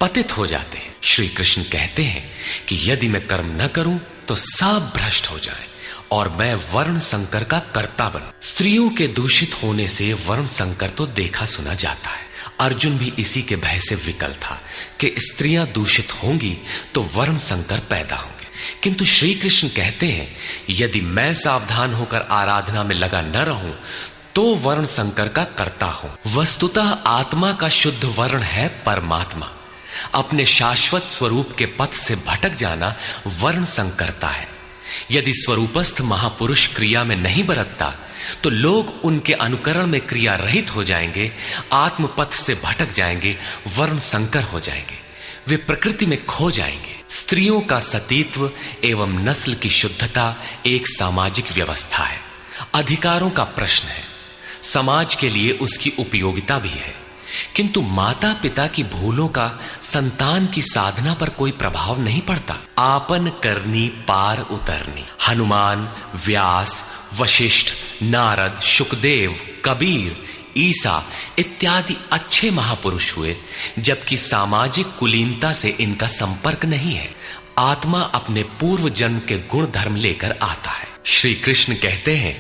पतित हो जाते हैं। श्री कृष्ण कहते हैं कि यदि मैं कर्म न करूं तो सब भ्रष्ट हो जाए और मैं वर्ण संकर का कर्ता बनूं। स्त्रियों के दूषित होने से वर्ण संकर तो देखा सुना जाता है। अर्जुन भी इसी के भय से विकल था कि स्त्रियां दूषित होंगी तो वर्ण संकर पैदा होंगे। किंतु श्री कृष्ण कहते हैं यदि मैं सावधान होकर आराधना में लगा न रहूं तो वर्ण संकर का कर्ता हूं। वस्तुतः आत्मा का शुद्ध वर्ण है परमात्मा। अपने शाश्वत स्वरूप के पथ से भटक जाना वर्ण संकरता है। यदि स्वरूपस्थ महापुरुष क्रिया में नहीं बरतता तो लोग उनके अनुकरण में क्रिया रहित हो जाएंगे, आत्म पथ से भटक जाएंगे, वर्ण संकर हो जाएंगे, वे प्रकृति में खो जाएंगे। स्त्रियों का सतीत्व एवं नस्ल की शुद्धता एक सामाजिक व्यवस्था है, अधिकारों का प्रश्न है, समाज के लिए उसकी उपयोगिता भी है। किंतु माता पिता की भूलों का संतान की साधना पर कोई प्रभाव नहीं पड़ता। आपन करनी पार उतरनी। हनुमान, व्यास, वशिष्ठ, नारद, शुकदेव, कबीर, ईसा इत्यादि अच्छे महापुरुष हुए, जबकि सामाजिक कुलीनता से इनका संपर्क नहीं है। आत्मा अपने पूर्व जन्म के गुण धर्म लेकर आता है। श्री कृष्ण कहते हैं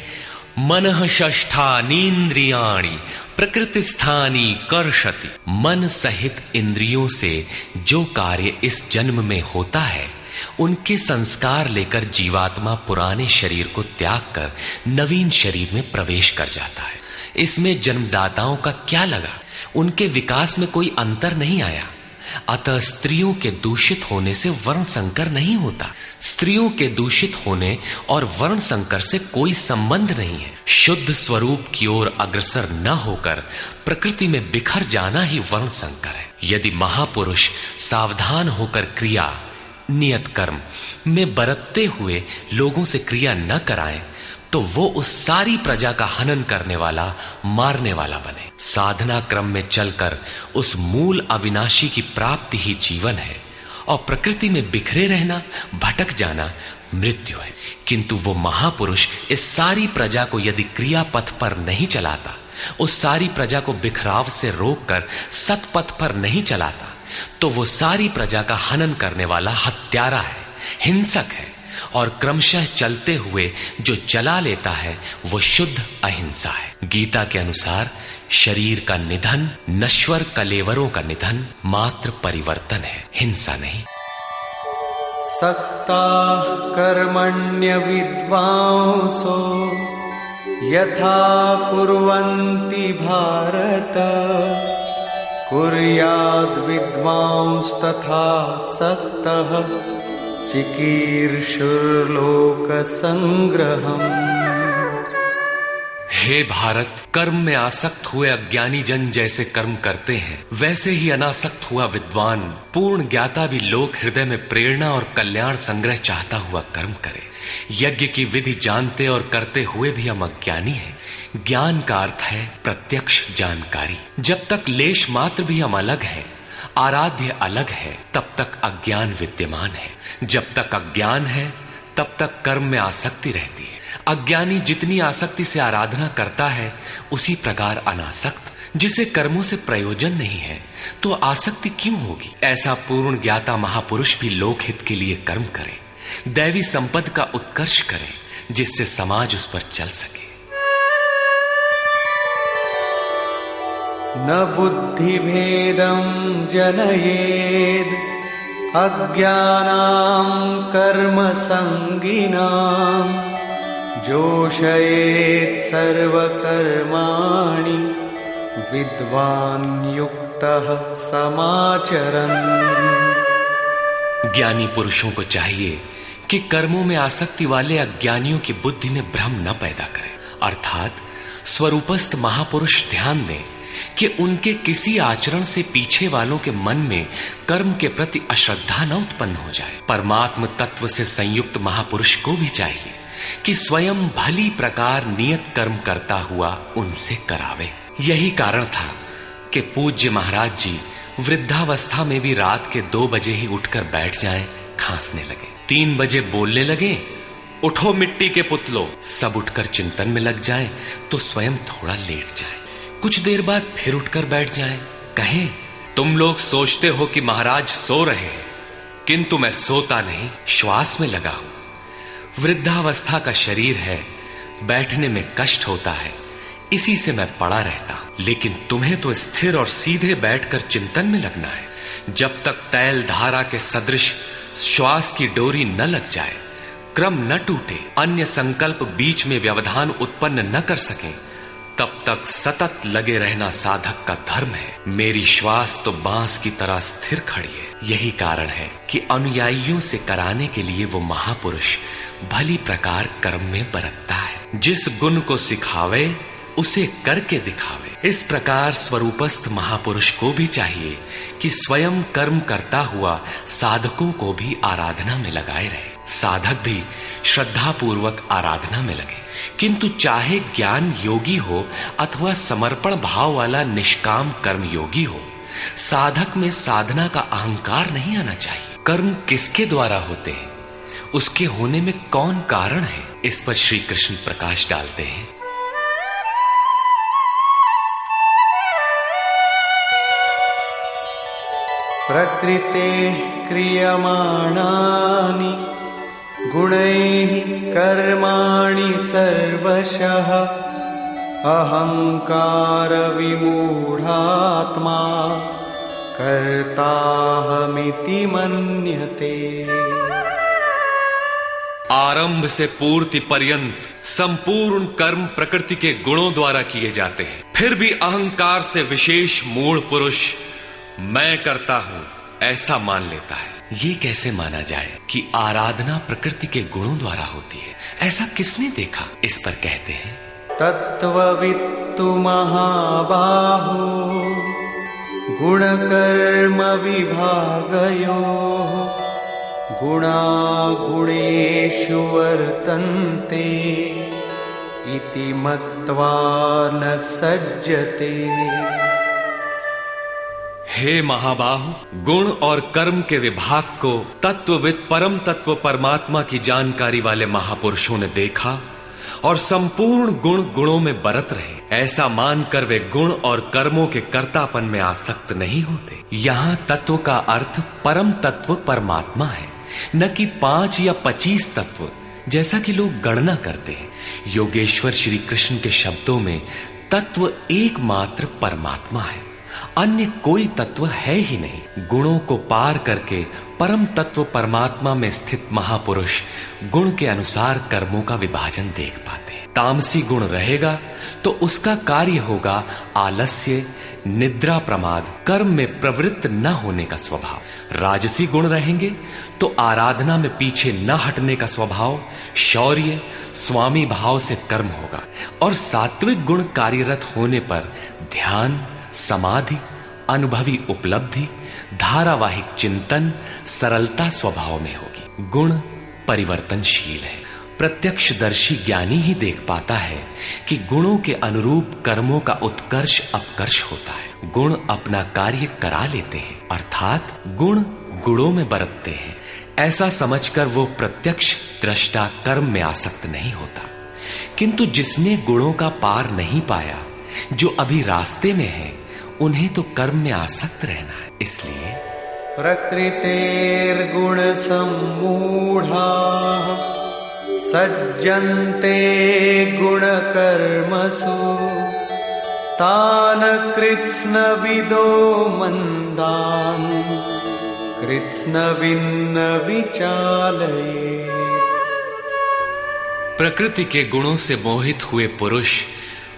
मनः षष्ठानीन्द्रियाणि प्रकृतिस्थानी कर्षति। मन सहित इंद्रियों से जो कार्य इस जन्म में होता है उनके संस्कार लेकर जीवात्मा पुराने शरीर को त्याग कर नवीन शरीर में प्रवेश कर जाता है। इसमें जन्मदाताओं का क्या लगा, उनके विकास में कोई अंतर नहीं आया। अतः स्त्रियों के दूषित होने से वर्ण संकर नहीं होता। स्त्रियों के दूषित होने और वर्ण संकर से कोई संबंध नहीं है। शुद्ध स्वरूप की ओर अग्रसर न होकर प्रकृति में बिखर जाना ही वर्ण संकर है। यदि महापुरुष सावधान होकर क्रिया, नियत कर्म में बरतते हुए लोगों से क्रिया न कराएं तो वो उस सारी प्रजा का हनन करने वाला, मारने वाला बने। साधना क्रम में चलकर उस मूल अविनाशी की प्राप्ति ही जीवन है और प्रकृति में बिखरे रहना, भटक जाना मृत्यु है। किंतु वो महापुरुष इस सारी प्रजा को यदि क्रिया पथ पर नहीं चलाता, उस सारी प्रजा को बिखराव से रोककर सतपथ पर नहीं चलाता, तो वो सारी प्रजा का हनन करने वाला हत्यारा है, हिंसक है। और क्रमशः चलते हुए जो चला लेता है वो शुद्ध अहिंसा है। गीता के अनुसार शरीर का निधन, नश्वर कलेवरों का निधन मात्र परिवर्तन है, हिंसा नहीं। सक्ताः कर्मण्य विद्वांसो यथा कुर्वन्ति भारत कुर्याद् विद्वांस तथा सक्तः चिकीर्षुर्लोकसंग्रहम्। हे भारत, कर्म में आसक्त हुए अज्ञानी जन जैसे कर्म करते हैं, वैसे ही अनासक्त हुआ विद्वान पूर्ण ज्ञाता भी लोक हृदय में प्रेरणा और कल्याण संग्रह चाहता हुआ कर्म करे। यज्ञ की विधि जानते और करते हुए भी हम अज्ञानी हैं। ज्ञान का अर्थ है प्रत्यक्ष जानकारी। जब तक लेश मात्र भी हम अलग हैं, आराध्य अलग है, तब तक अज्ञान विद्यमान है। जब तक अज्ञान है, तब तक कर्म में आसक्ति रहती है। अज्ञानी जितनी आसक्ति से आराधना करता है, उसी प्रकार अनासक्त जिसे कर्मों से प्रयोजन नहीं है, तो आसक्ति क्यों होगी। ऐसा पूर्ण ज्ञाता महापुरुष भी लोकहित के लिए कर्म करे, दैवी संपद का उत्कर्ष करे, जिससे समाज उस पर चल सके। न बुद्धिभेदं जनयेद अज्ञानां कर्मसंगिनां, जोषयेत् सर्वकर्माणि विद्वान् युक्तः समाचरन्। ज्ञानी पुरुषों को चाहिए कि कर्मों में आसक्ति वाले अज्ञानियों की बुद्धि में भ्रम न पैदा करें, अर्थात स्वरूपस्थ महापुरुष ध्यान दें कि उनके किसी आचरण से पीछे वालों के मन में कर्म के प्रति अश्रद्धा न उत्पन्न हो जाए। परमात्म तत्व से संयुक्त महापुरुष को भी चाहिए कि स्वयं भली प्रकार नियत कर्म करता हुआ उनसे करावे। यही कारण था कि पूज्य महाराज जी वृद्धावस्था में भी रात के 2 बजे ही उठकर बैठ जाएं, खांसने लगे। 3 बजे बोलने लगे, उठो मिट्टी के पुतलो। सब उठकर चिंतन में लग जाएं तो स्वयं थोड़ा लेट जाएं। कुछ देर बाद फिर उठकर बैठ जाएं, कहें तुम लोग सोचते हो कि महाराज सो रहे हैं, किंतु मैं सोता नहीं, श्वास में लगा हूं। वृद्धावस्था का शरीर है, बैठने में कष्ट होता है, इसी से मैं पड़ा रहता हूं। लेकिन तुम्हें तो स्थिर और सीधे बैठकर चिंतन में लगना है। जब तक तैल धारा के सदृश श्वास की डोरी न लग जाए, क्रम न टूटे, अन्य संकल्प बीच में व्यवधान उत्पन्न न कर सके, तब तक सतत लगे रहना साधक का धर्म है। मेरी श्वास तो बांस की तरह स्थिर खड़ी है। यही कारण है कि अनुयायियों से कराने के लिए वो महापुरुष भली प्रकार कर्म में बरतता है। जिस गुण को सिखावे उसे करके दिखावे। इस प्रकार स्वरूपस्थ महापुरुष को भी चाहिए कि स्वयं कर्म करता हुआ साधकों को भी आराधना में लगाए रहे। साधक भी श्रद्धा पूर्वक आराधना में लगे, किंतु चाहे ज्ञान योगी हो अथवा समर्पण भाव वाला निष्काम कर्म योगी हो, साधक में साधना का अहंकार नहीं आना चाहिए। कर्म किसके द्वारा होते हैं, उसके होने में कौन कारण है, इस पर श्री कृष्ण प्रकाश डालते हैं। प्रकृते क्रियमाणानि गुणैः कर्माणि सर्वशः अहंकार विमूढ़ात्मा कर्ताहमिति मन्यते। आरंभ से पूर्ति पर्यंत संपूर्ण कर्म प्रकृति के गुणों द्वारा किए जाते हैं। फिर भी अहंकार से विशेष मूढ़ पुरुष मैं करता हूं ऐसा मान लेता है। ये कैसे माना जाए कि आराधना प्रकृति के गुणों द्वारा होती है? ऐसा किसने देखा? इस पर कहते हैं, तत्ववित्तु महाबाहो गुणकर्म विभागयोः गुणा गुणेषु वर्तन्ते इति मत्वा न सज्जते। हे महाबाहु, गुण और कर्म के विभाग को तत्वविद परम तत्व परमात्मा की जानकारी वाले महापुरुषों ने देखा और संपूर्ण गुण गुणों में बरत रहे। ऐसा मानकर वे गुण और कर्मों के कर्तापन में आसक्त नहीं होते। यहाँ तत्व का अर्थ परम तत्व परमात्मा है, न कि 5 या 25 तत्व जैसा कि लोग गणना करते हैं। योगेश्वर श्री कृष्ण के शब्दों में तत्व एकमात्र परमात्मा है, अन्य कोई तत्व है ही नहीं। गुणों को पार करके परम तत्व परमात्मा में स्थित महापुरुष गुण के अनुसार कर्मों का विभाजन देख पाते हैं। तामसी गुण रहेगा तो उसका कार्य होगा आलस्य, निद्रा, प्रमाद, कर्म में प्रवृत्त न होने का स्वभाव। राजसी गुण रहेंगे तो आराधना में पीछे न हटने का स्वभाव, शौर्य, स्वामी भाव से कर्म होगा। और सात्विक गुण कार्यरत होने पर ध्यान, समाधि, अनुभवी उपलब्धि, धारावाहिक चिंतन, सरलता स्वभाव में होगी। गुण परिवर्तनशील है। प्रत्यक्षदर्शी ज्ञानी ही देख पाता है कि गुणों के अनुरूप कर्मों का उत्कर्ष अपकर्ष होता है। गुण अपना कार्य करा लेते हैं, अर्थात गुण गुणों में बरतते हैं। ऐसा समझकर वो प्रत्यक्ष दृष्टा कर्म में आसक्त नहीं होता। किंतु जिसने गुणों का पार नहीं पाया, जो अभी रास्ते में है, उन्हें तो कर्म में आसक्त रहना है। इसलिए प्रकृतेर्गुण सम्मूढ़ाः सज्जन्ते गुणकर्मसु तान् कृत्स्नविदो मन्दान् कृत्स्नविन्न विचालयेत्। प्रकृति के गुणों से मोहित हुए पुरुष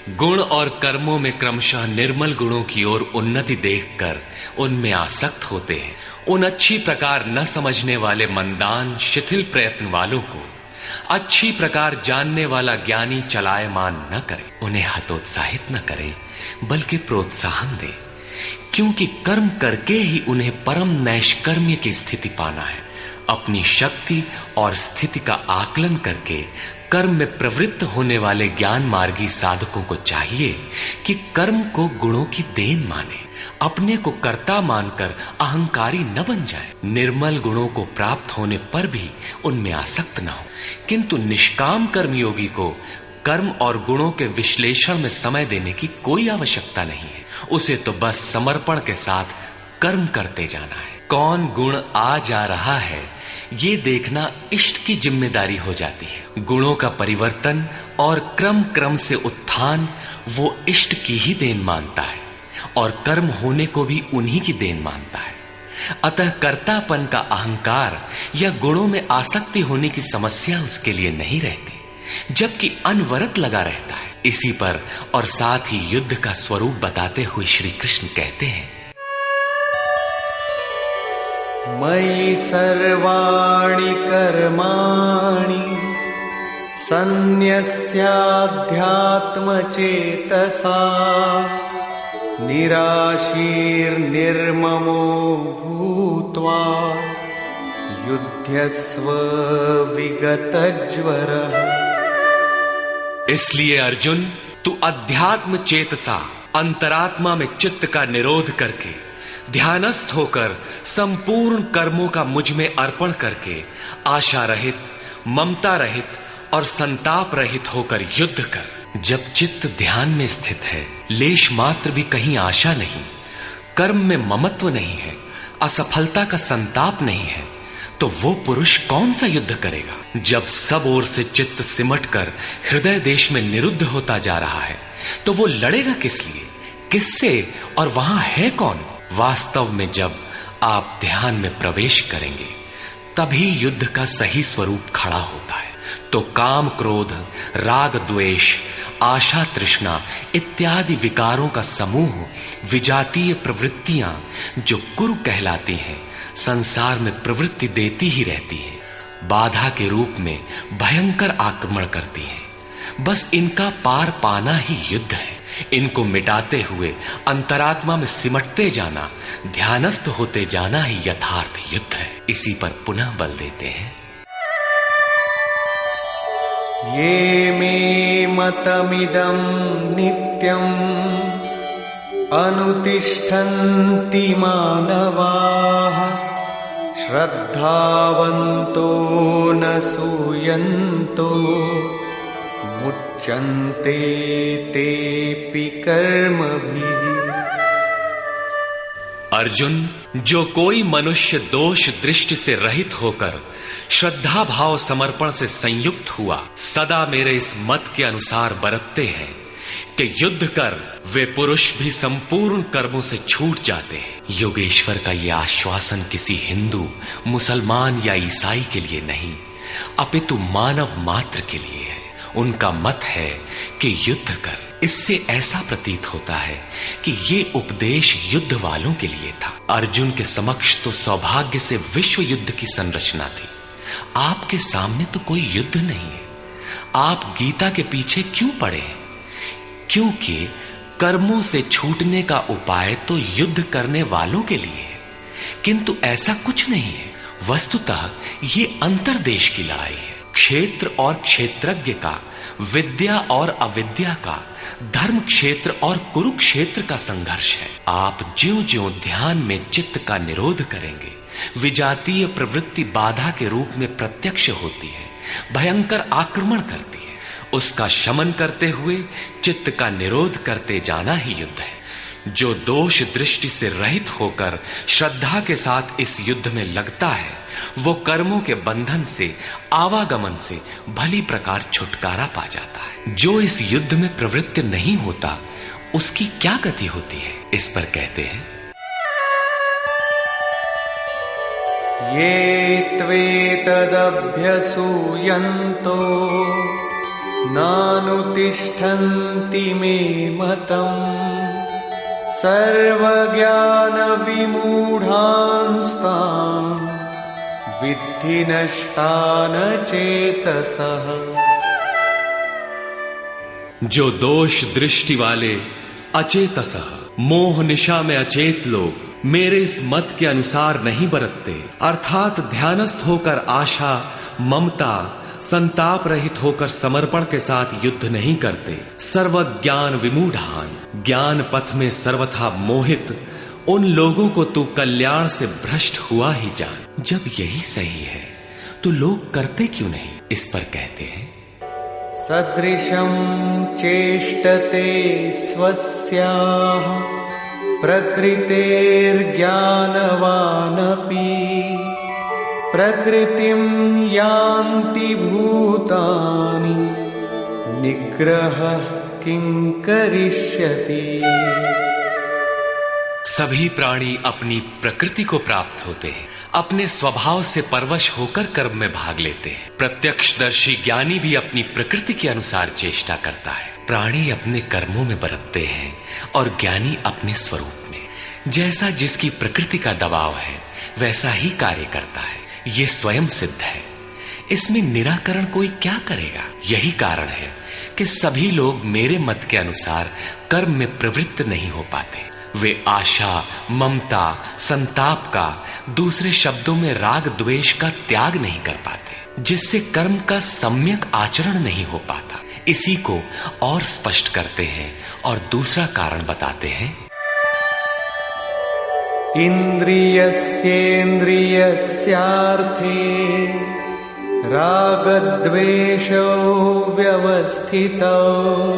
गुण और कर्मों में क्रमशः निर्मल गुणों की ओर उन्नति देखकर उनमें आसक्त होते हैं। उन अच्छी प्रकार न समझने वाले मंदान शिथिल प्रयत्न वालों को अच्छी प्रकार जानने वाला ज्ञानी चलायमान न करे, उन्हें हतोत्साहित न करे, बल्कि प्रोत्साहन दे। क्योंकि कर्म करके ही उन्हें परम नैष्कर्म्य की स्थिति पाना है। अपनी शक्ति और स्थिति का आकलन करके कर्म में प्रवृत्त होने वाले ज्ञान मार्गी साधकों को चाहिए कि कर्म को गुणों की देन माने, अपने को कर्ता मानकर अहंकारी न बन जाए। निर्मल गुणों को प्राप्त होने पर भी उनमें आसक्त न हो। किंतु निष्काम कर्मयोगी को कर्म और गुणों के विश्लेषण में समय देने की कोई आवश्यकता नहीं है। उसे तो बस समर्पण के साथ कर्म करते जाना है। कौन गुण आ जा रहा है, ये देखना इष्ट की जिम्मेदारी हो जाती है। गुणों का परिवर्तन और क्रम क्रम से उत्थान वो इष्ट की ही देन मानता है और कर्म होने को भी उन्हीं की देन मानता है। अतः कर्तापन का अहंकार या गुणों में आसक्ति होने की समस्या उसके लिए नहीं रहती, जबकि अनवरत लगा रहता है। इसी पर और साथ ही युद्ध का स्वरूप बताते हुए श्री कृष्ण कहते हैं, मयि सर्वाणि कर्माणि सन्न्यस्याध्यात्मचेतसा निराशीर्निर्ममो भूत्वा युध्यस्व विगतज्वरः। इसलिए अर्जुन, तू अध्यात्म चेतसा अंतरात्मा में चित्त का निरोध करके ध्यानस्थ होकर संपूर्ण कर्मों का मुझ में अर्पण करके आशा रहित, ममता रहित और संताप रहित होकर युद्ध कर। जब चित्त ध्यान में स्थित है, लेश मात्र भी कहीं आशा नहीं, कर्म में ममत्व नहीं है, असफलता का संताप नहीं है, तो वो पुरुष कौन सा युद्ध करेगा? जब सब ओर से चित्त सिमटकर हृदय देश में निरुद्ध होता जा रहा है, तो वो लड़ेगा किस लिए, किससे, और वहां है कौन? वास्तव में जब आप ध्यान में प्रवेश करेंगे, तभी युद्ध का सही स्वरूप खड़ा होता है। तो काम, क्रोध, राग, द्वेष, आशा, तृष्णा इत्यादि विकारों का समूह, विजातीय प्रवृत्तियां जो कुरु कहलाती हैं, संसार में प्रवृत्ति देती ही रहती हैं, बाधा के रूप में भयंकर आक्रमण करती हैं। बस इनका पार पाना ही युद्ध है। इनको मिटाते हुए अंतरात्मा में सिमटते जाना, ध्यानस्थ होते जाना ही यथार्थ युद्ध है। इसी पर पुनः बल देते हैं, ये मे मतमिदं नित्यम् अनुतिष्ठन्ति मानवाः श्रद्धावन्तो न सूयन्तो मुच्यन्ते तेऽपि कर्मभिः। अर्जुन, जो कोई मनुष्य दोष दृष्टि से रहित होकर श्रद्धा भाव समर्पण से संयुक्त हुआ, सदा मेरे इस मत के अनुसार बरतते हैं कि युद्ध कर, वे पुरुष भी संपूर्ण कर्मों से छूट जाते हैं। योगेश्वर का यह आश्वासन किसी हिंदू, मुसलमान या ईसाई के लिए नहीं, अपितु मानव मात्र के लिए है। उनका मत है कि युद्ध कर। इससे ऐसा प्रतीत होता है कि ये उपदेश युद्ध वालों के लिए था। अर्जुन के समक्ष तो सौभाग्य से विश्व युद्ध की संरचना थी। आपके सामने तो कोई युद्ध नहीं है। आप गीता के पीछे क्यों पड़े हैं? क्योंकि कर्मों से छूटने का उपाय तो युद्ध करने वालों के लिए है, किंतु ऐसा कुछ नहीं है। वस्तुतः ये अंतर्देश की लड़ाई है। क्षेत्र और क्षेत्रज्ञ का, विद्या और अविद्या का, धर्म क्षेत्र और कुरुक्षेत्र का संघर्ष है। आप ज्यों-ज्यों ध्यान में चित्त का निरोध करेंगे, विजातीय प्रवृत्ति बाधा के रूप में प्रत्यक्ष होती है, भयंकर आक्रमण करती है। उसका शमन करते हुए चित्त का निरोध करते जाना ही युद्ध है। जो दोष दृष्टि से रहित होकर श्रद्धा के साथ इस युद्ध में लगता है, वो कर्मों के बंधन से, आवागमन से भली प्रकार छुटकारा पा जाता है। जो इस युद्ध में प्रवृत्त नहीं होता, उसकी क्या गति होती है? इस पर कहते हैं, ये त्वेतदभ्यसूयन्तो नानुतिष्ठन्ति मे मतम् सर्वज्ञान विमूढ़ांस्तान् विद्धि नष्टान चेतसः। जो दोष दृष्टि वाले अचेतसः, मोह निशा में अचेत लोग मेरे इस मत के अनुसार नहीं बरतते, अर्थात ध्यानस्थ होकर आशा, ममता, संताप रहित होकर समर्पण के साथ युद्ध नहीं करते। सर्वज्ञान विमूढ़ान, ज्ञान पथ में सर्वथा मोहित उन लोगों को तू कल्याण से भ्रष्ट हुआ ही जान। जब यही सही है तो लोग करते क्यों नहीं? इस पर कहते हैं, सदृशं चेष्टते स्वस्याः प्रकृतेर्ज्ञानवानपि प्रकृतिं यान्ति भूतानि निग्रहः किं करिष्यति। सभी प्राणी अपनी प्रकृति को प्राप्त होते हैं, अपने स्वभाव से परवश होकर कर्म में भाग लेते हैं। प्रत्यक्षदर्शी ज्ञानी भी अपनी प्रकृति के अनुसार चेष्टा करता है। प्राणी अपने कर्मों में बरतते हैं और ज्ञानी अपने स्वरूप में। जैसा जिसकी प्रकृति का दबाव है, वैसा ही कार्य करता है। ये स्वयं सिद्ध है। इसमें निराकरण कोई क्या करेगा? यही कारण है कि सभी लोग मेरे मत के अनुसार कर्म में प्रवृत्त नहीं हो पाते। वे आशा, ममता, संताप का, दूसरे शब्दों में राग द्वेष का त्याग नहीं कर पाते, जिससे कर्म का सम्यक आचरण नहीं हो पाता। इसी को और स्पष्ट करते हैं और दूसरा कारण बताते हैं, इंद्रियस्येन्द्रियस्यार्थे रागद्वेषौ व्यवस्थितौ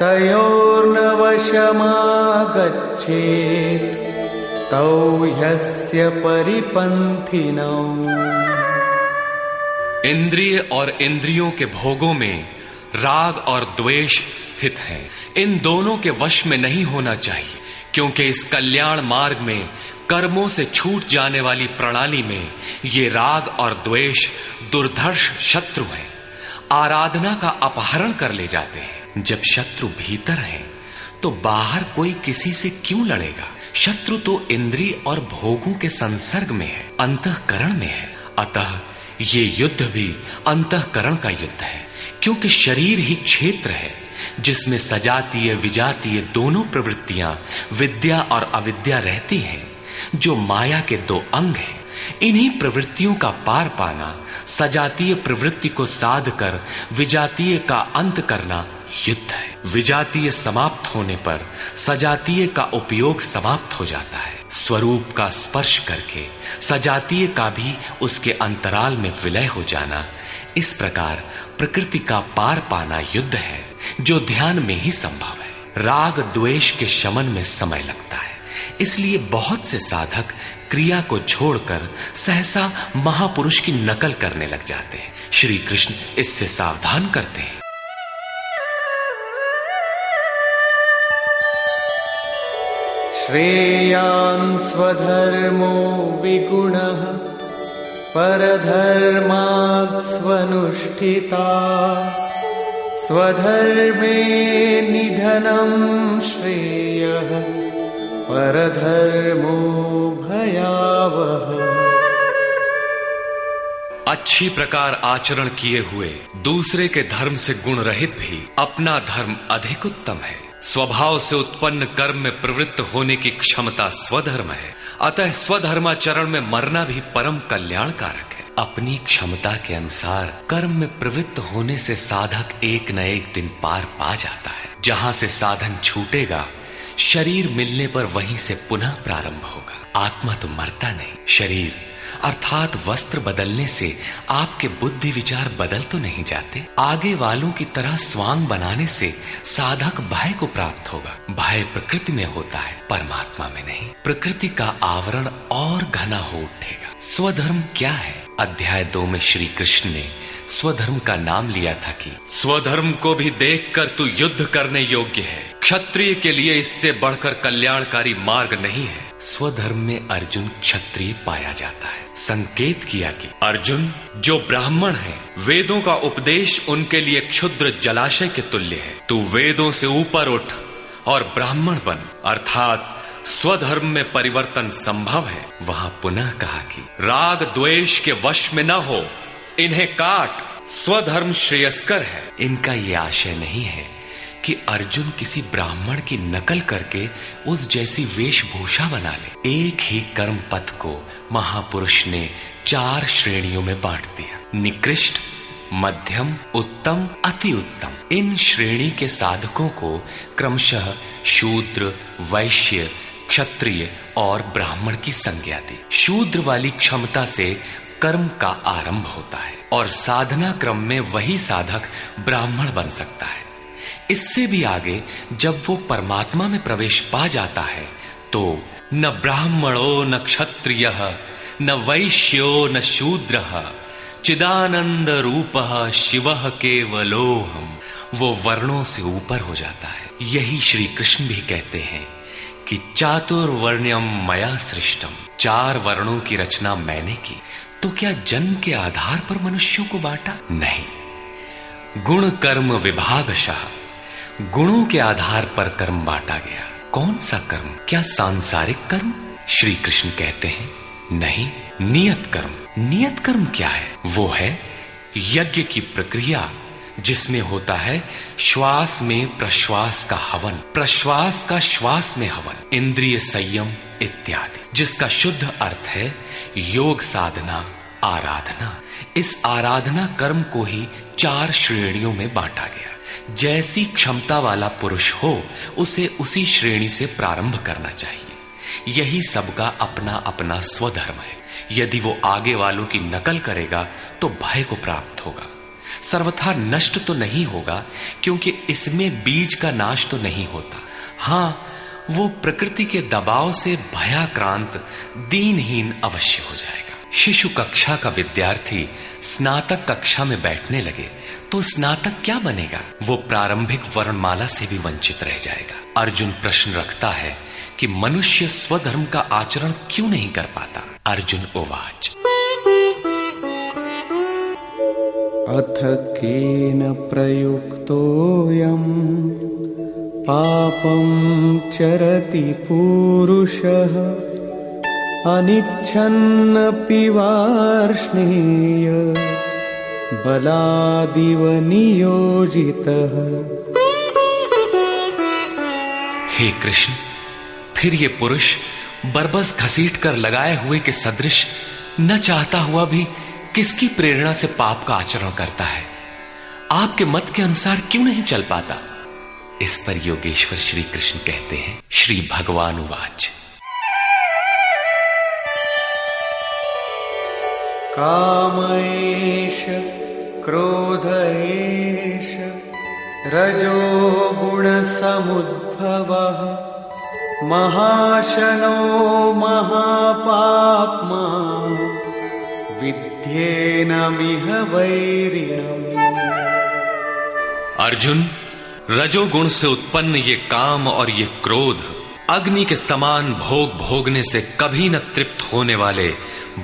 तयोर्न वशमागच्छेत् तौ ह्यस्य परिपन्थिनौ। इंद्रिय और इंद्रियों के भोगों में राग और द्वेष स्थित हैं। इन दोनों के वश में नहीं होना चाहिए, क्योंकि इस कल्याण मार्ग में कर्मों से छूट जाने वाली प्रणाली में ये राग और द्वेष दुर्धर्ष शत्रु हैं। आराधना का अपहरण कर ले जाते हैं। जब शत्रु भीतर है तो बाहर कोई किसी से क्यों लड़ेगा? शत्रु तो इंद्रिय और भोगों के संसर्ग में है, अंतःकरण में है। अतः ये युद्ध भी अंतःकरण का युद्ध है, क्योंकि शरीर ही क्षेत्र है जिसमें सजातीय विजातीय दोनों प्रवृत्तियां, विद्या और अविद्या रहती हैं, जो माया के दो अंग हैं। इन्हीं प्रवृत्तियों का पार पाना, सजातीय प्रवृत्ति को साध कर विजातीय का अंत करना युद्ध है। विजातीय समाप्त होने पर सजातीय का उपयोग समाप्त हो जाता है। स्वरूप का स्पर्श करके सजातीय का भी उसके अंतराल में विलय हो जाना, इस प्रकार प्रकृति का पार पाना युद्ध है, जो ध्यान में ही संभव है। राग द्वेष के शमन में समय लगता है, इसलिए बहुत से साधक क्रिया को छोड़कर सहसा महापुरुष की नकल करने लग जाते हैं। श्री कृष्ण इससे सावधान करते हैं। श्रेयान् स्वधर्मो विगुणः परधर्मात् स्वनुष्ठिता स्वधर्मे निधनं श्रेयः परधर्मो भयावह। अच्छी प्रकार आचरण किए हुए दूसरे के धर्म से गुण रहित भी अपना धर्म अधिक उत्तम है। स्वभाव से उत्पन्न कर्म में प्रवृत्त होने की क्षमता स्वधर्म है, अतः स्वधर्माचरण में मरना भी परम कल्याणकारक है। अपनी क्षमता के अनुसार कर्म में प्रवृत्त होने से साधक एक न एक दिन पार पा जाता है। जहां से साधन छूटेगा, शरीर मिलने पर वहीं से पुनः प्रारंभ होगा। आत्मा तो मरता नहीं। शरीर अर्थात वस्त्र बदलने से आपके बुद्धि विचार बदल तो नहीं जाते। आगे वालों की तरह स्वांग बनाने से साधक भय को प्राप्त होगा। भय प्रकृति में होता है, परमात्मा में नहीं। प्रकृति का आवरण और घना हो उठेगा। स्वधर्म क्या है? अध्याय 2 में श्री कृष्ण ने स्वधर्म का नाम लिया था कि स्वधर्म को भी देखकर तू युद्ध करने योग्य है। क्षत्रिय के लिए इससे बढ़कर कल्याणकारी मार्ग नहीं है। स्वधर्म में अर्जुन क्षत्रिय पाया जाता है। संकेत किया कि अर्जुन, जो ब्राह्मण है, वेदों का उपदेश उनके लिए क्षुद्र जलाशय के तुल्य है। तू वेदों से ऊपर उठ और ब्राह्मण बन, अर्थात स्वधर्म में परिवर्तन संभव है। वहां पुनः कहा कि राग द्वेष के वश में न हो, इन्हें काट, स्वधर्म श्रेयस्कर है। इनका ये आशय नहीं है कि अर्जुन किसी ब्राह्मण की नकल करके उस जैसी वेशभूषा बना ले। एक ही कर्म पथ को महापुरुष ने 4 श्रेणियों में बांट दिया: निकृष्ट, मध्यम, उत्तम, अति उत्तम। इन श्रेणी के साधकों को क्रमशः शूद्र, वैश्य, क्षत्रिय और ब्राह्मण की संज्ञा दी। शूद्र वाली क्षमता से कर्म का आरंभ होता है और साधना क्रम में वही साधक ब्राह्मण बन सकता है। इससे भी आगे जब वो परमात्मा में प्रवेश पा जाता है तो न ब्राह्मणो न क्षत्रियः न वैश्यो न शूद्रः चिदानंद रूपः शिवः केवलोहम्। वो वर्णों से ऊपर हो जाता है। यही श्री कृष्ण भी कहते हैं कि चातुर्वर्ण्यम मया सृष्टम। 4 वर्णों की रचना मैंने की। तो क्या जन्म के आधार पर मनुष्यों को बांटा? नहीं। गुण कर्म विभागशः, गुणों के आधार पर कर्म बांटा गया। कौन सा कर्म? क्या सांसारिक कर्म? श्री कृष्ण कहते हैं नहीं, नियत कर्म। नियत कर्म क्या है? वो है यज्ञ की प्रक्रिया, जिसमें होता है श्वास में प्रश्वास का हवन, प्रश्वास का श्वास में हवन, इंद्रिय संयम इत्यादि, जिसका शुद्ध अर्थ है योग साधना, आराधना। इस आराधना कर्म को ही 4 श्रेणियों में बांटा गया। जैसी क्षमता वाला पुरुष हो, उसे उसी श्रेणी से प्रारंभ करना चाहिए। यही सबका अपना अपना स्वधर्म है। यदि वो आगे वालों की नकल करेगा तो भय को प्राप्त होगा। सर्वथा नष्ट तो नहीं होगा, क्योंकि इसमें बीज का नाश तो नहीं होता। हाँ, वो प्रकृति के दबाव से भयाक्रांत, दीनहीन अवश्य हो जाएगा। शिशु कक्षा का विद्यार्थी स्नातक कक्षा में बैठने लगे तो स्नातक क्या बनेगा? वो प्रारंभिक वर्णमाला से भी वंचित रह जाएगा। अर्जुन प्रश्न रखता है कि मनुष्य स्वधर्म का आचरण क्यों नहीं कर पाता? अर्जुन उवाच अथ केन प्रयुक्तोऽयं पापं चरति पूरुषः अनिच्छन्नपि वार्ष्णेय बलादिव नियोजितः। हे कृष्ण, फिर ये पुरुष बरबस घसीट कर लगाए हुए के सदृश न चाहता हुआ भी किसकी प्रेरणा से पाप का आचरण करता है? आपके मत के अनुसार क्यों नहीं चल पाता? इस पर योगेश्वर श्री कृष्ण कहते हैं, श्री भगवान उवाच काम एष क्रोध एष रजो गुण समुद्भवः महाशनो महापाप्मा विद्येनमिह वैरिणम्। अर्जुन, रजोगुण से उत्पन्न ये काम और ये क्रोध अग्नि के समान भोग भोगने से कभी न तृप्त होने वाले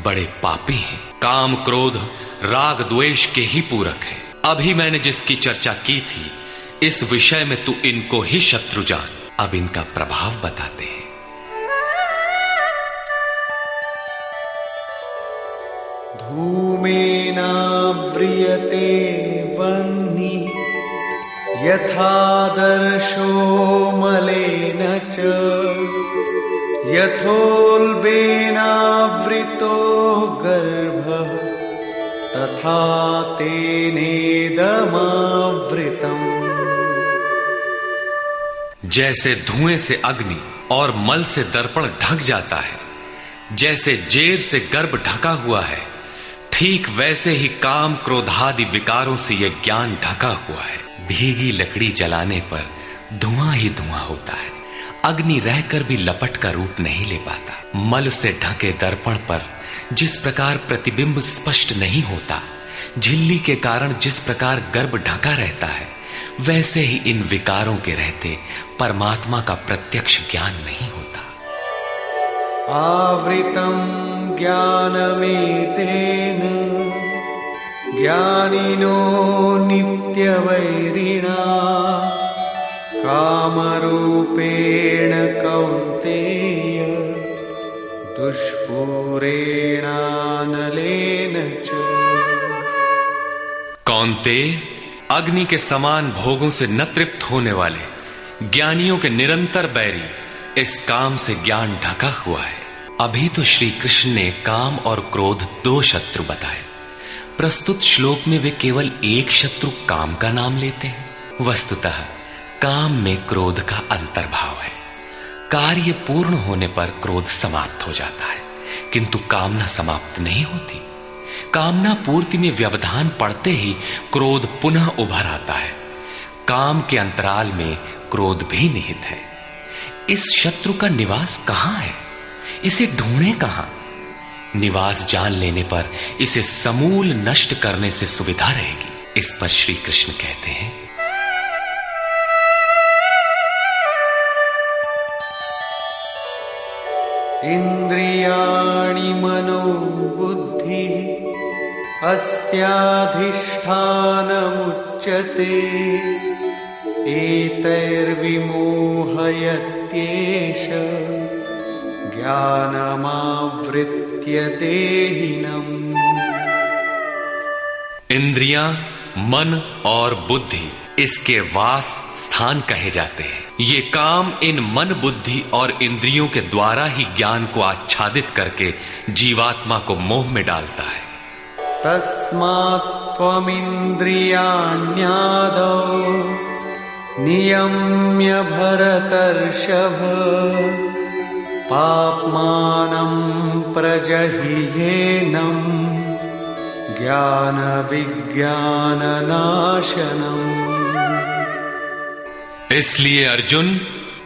बड़े पापी हैं। काम क्रोध राग द्वेष के ही पूरक हैं। अभी मैंने जिसकी चर्चा की थी, इस विषय में तू इनको ही शत्रु जान। अब इनका प्रभाव बताते हैं। धूमेनाव्रियते वह्निः यथादर्शो मलेन च यथोल्बेनावृतो गर्भः तथा तेनेदमावृतम्। जैसे धुएं से अग्नि और मल से दर्पण ढक जाता है, जैसे जेर से गर्भ ढका हुआ है, ठीक वैसे ही काम क्रोधादि विकारों से यह ज्ञान ढका हुआ है। भीगी लकड़ी जलाने पर धुआं ही धुआं होता है, अग्नि रहकर भी लपट का रूप नहीं ले पाता। मल से ढके दर्पण पर जिस प्रकार प्रतिबिंब स्पष्ट नहीं होता, झिल्ली के कारण जिस प्रकार गर्भ ढका रहता है, वैसे ही इन विकारों के रहते परमात्मा का प्रत्यक्ष ज्ञान नहीं होता। आवृतं ज्ञानमेतेन ज्ञानिनो नित्यवैरिणा कामरूपेण कौन्तेय दुष्पूरेणानलेन च। कौन्तेय, अग्नि के समान भोगों से न तृप्त होने वाले ज्ञानियों के निरंतर बैरी इस काम से ज्ञान ढका हुआ है। अभी तो श्री कृष्ण ने काम और क्रोध दो शत्रु बताए। प्रस्तुत श्लोक में वे केवल एक शत्रु काम का नाम लेते हैं। वस्तुतः काम में क्रोध का अंतर्भाव है। कार्य पूर्ण होने पर क्रोध समाप्त हो जाता है, किंतु कामना समाप्त नहीं होती। कामना पूर्ति में व्यवधान पड़ते ही क्रोध पुनः उभर आता है। काम के अंतराल में क्रोध भी निहित है। इस शत्रु का निवास कहां है? इसे ढूंढे कहां? निवास जान लेने पर इसे समूल नष्ट करने से सुविधा रहेगी। इस पर श्री कृष्ण कहते हैं, इंद्रियाणि मनो बुद्धि अस्याधिष्ठानमुच्यते एतैर्विमोहयत्येष ज्ञानमावृत्य देहिनम्। इंद्रियां, मन और बुद्धि इसके वास स्थान कहे जाते हैं। ये काम इन मन, बुद्धि और इंद्रियों के द्वारा ही ज्ञान को आच्छादित करके जीवात्मा को मोह में डालता है। तस्मात् त्वमिन्द्रियाण्यादौ नियम्य भरतर्षभ पाप्मानं प्रजह्येनं ज्ञान विज्ञाननाशनम्। इसलिए अर्जुन,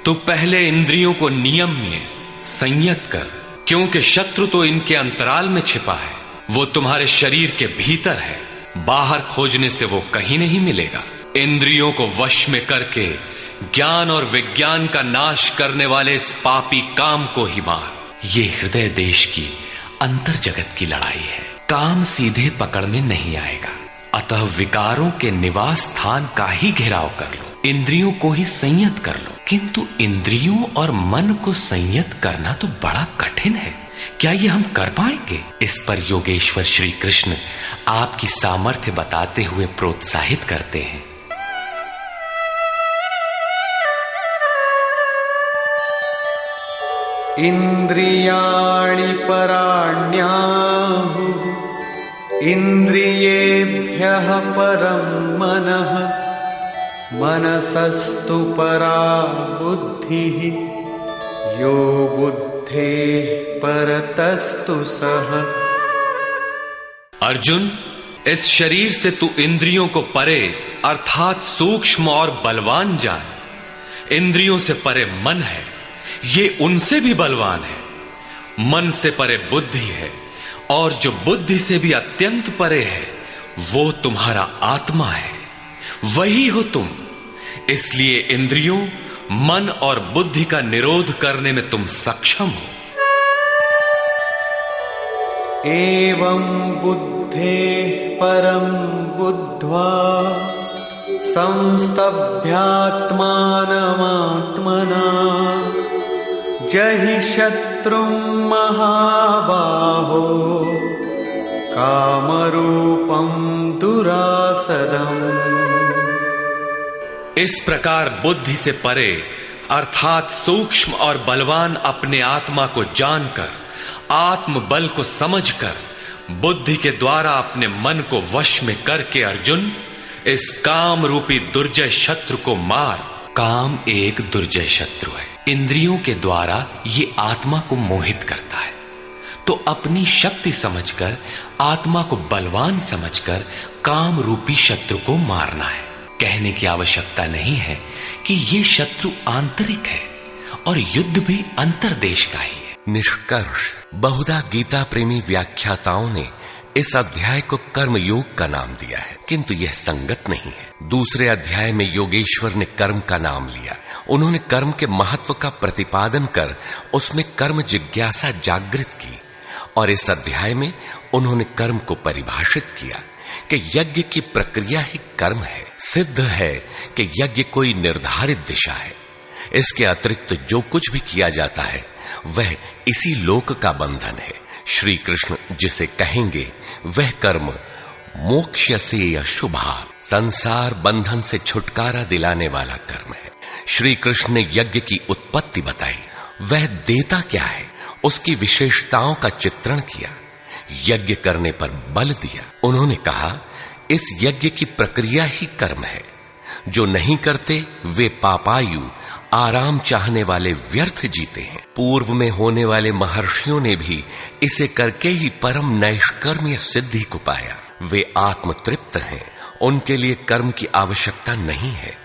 तू पहले इंद्रियों को नियम में संयत कर, क्योंकि शत्रु तो इनके अंतराल में छिपा है। वो तुम्हारे शरीर के भीतर है, बाहर खोजने से वो कहीं नहीं मिलेगा। इंद्रियों को वश में करके ज्ञान और विज्ञान का नाश करने वाले इस पापी काम को ही मार। ये हृदय देश की अंतर जगत की लड़ाई है। काम सीधे पकड़ में नहीं आएगा, अतः विकारों के निवास स्थान का ही घेराव कर लो, इंद्रियों को ही संयत कर लो। किंतु इंद्रियों और मन को संयत करना तो बड़ा कठिन है। क्या ये हम कर पाएंगे? इस पर योगेश्वर श्री कृष्ण आपकी सामर्थ्य बताते हुए प्रोत्साहित करते हैं। इंद्रियाणि पराण्याहुः इंद्रियेभ्यः परं मनः मनसस्तु परा बुद्धिः यो बुद्धेः परतस्तु सः। अर्जुन, इस शरीर से तू इंद्रियों को परे अर्थात सूक्ष्म और बलवान जान। इंद्रियों से परे मन है, ये उनसे भी बलवान है। मन से परे बुद्धि है, और जो बुद्धि से भी अत्यंत परे है वो तुम्हारा आत्मा है, वही हो तुम। इसलिए इंद्रियों, मन और बुद्धि का निरोध करने में तुम सक्षम हो। एवं बुद्धेः परं बुद्ध्वा संस्तभ्यात्मानमात्मना जहि शत्रुं महाबाहो कामरूपं दुरासदम्। इस प्रकार बुद्धि से परे अर्थात सूक्ष्म और बलवान अपने आत्मा को जानकर, आत्म बल को समझकर, बुद्धि के द्वारा अपने मन को वश में करके अर्जुन इस काम रूपी दुर्जय शत्रु को मार। काम एक दुर्जय शत्रु है। इंद्रियों के द्वारा ये आत्मा को मोहित करता है, तो अपनी शक्ति समझकर, आत्मा को बलवान समझकर काम रूपी शत्रु को मारना है। कहने की आवश्यकता नहीं है कि ये शत्रु आंतरिक है और युद्ध भी अंतर्देश का ही है। निष्कर्ष, बहुधा गीता प्रेमी व्याख्याताओं ने इस अध्याय को कर्म योग का नाम दिया है, किंतु यह संगत नहीं है। दूसरे अध्याय में योगेश्वर ने कर्म का नाम लिया। उन्होंने कर्म के महत्व का प्रतिपादन कर उसमें कर्म जिज्ञासा जागृत की, और इस अध्याय में उन्होंने कर्म को परिभाषित किया कि यज्ञ की प्रक्रिया ही कर्म है। सिद्ध है कि यज्ञ कोई निर्धारित दिशा है। इसके अतिरिक्त जो कुछ भी किया जाता है वह इसी लोक का बंधन है। श्री कृष्ण जिसे कहेंगे वह कर्म मोक्ष्यसे अशुभा, संसार बंधन से छुटकारा दिलाने वाला कर्म है। श्री कृष्ण ने यज्ञ की उत्पत्ति बताई, वह देता क्या है, उसकी विशेषताओं का चित्रण किया, यज्ञ करने पर बल दिया। उन्होंने कहा इस यज्ञ की प्रक्रिया ही कर्म है। जो नहीं करते वे पापायु, आराम चाहने वाले व्यर्थ जीते हैं। पूर्व में होने वाले महर्षियों ने भी इसे करके ही परम नैष्कर्म्य सिद्धि को पाया। वे आत्मतृप्त हैं, उनके लिए कर्म की आवश्यकता नहीं है।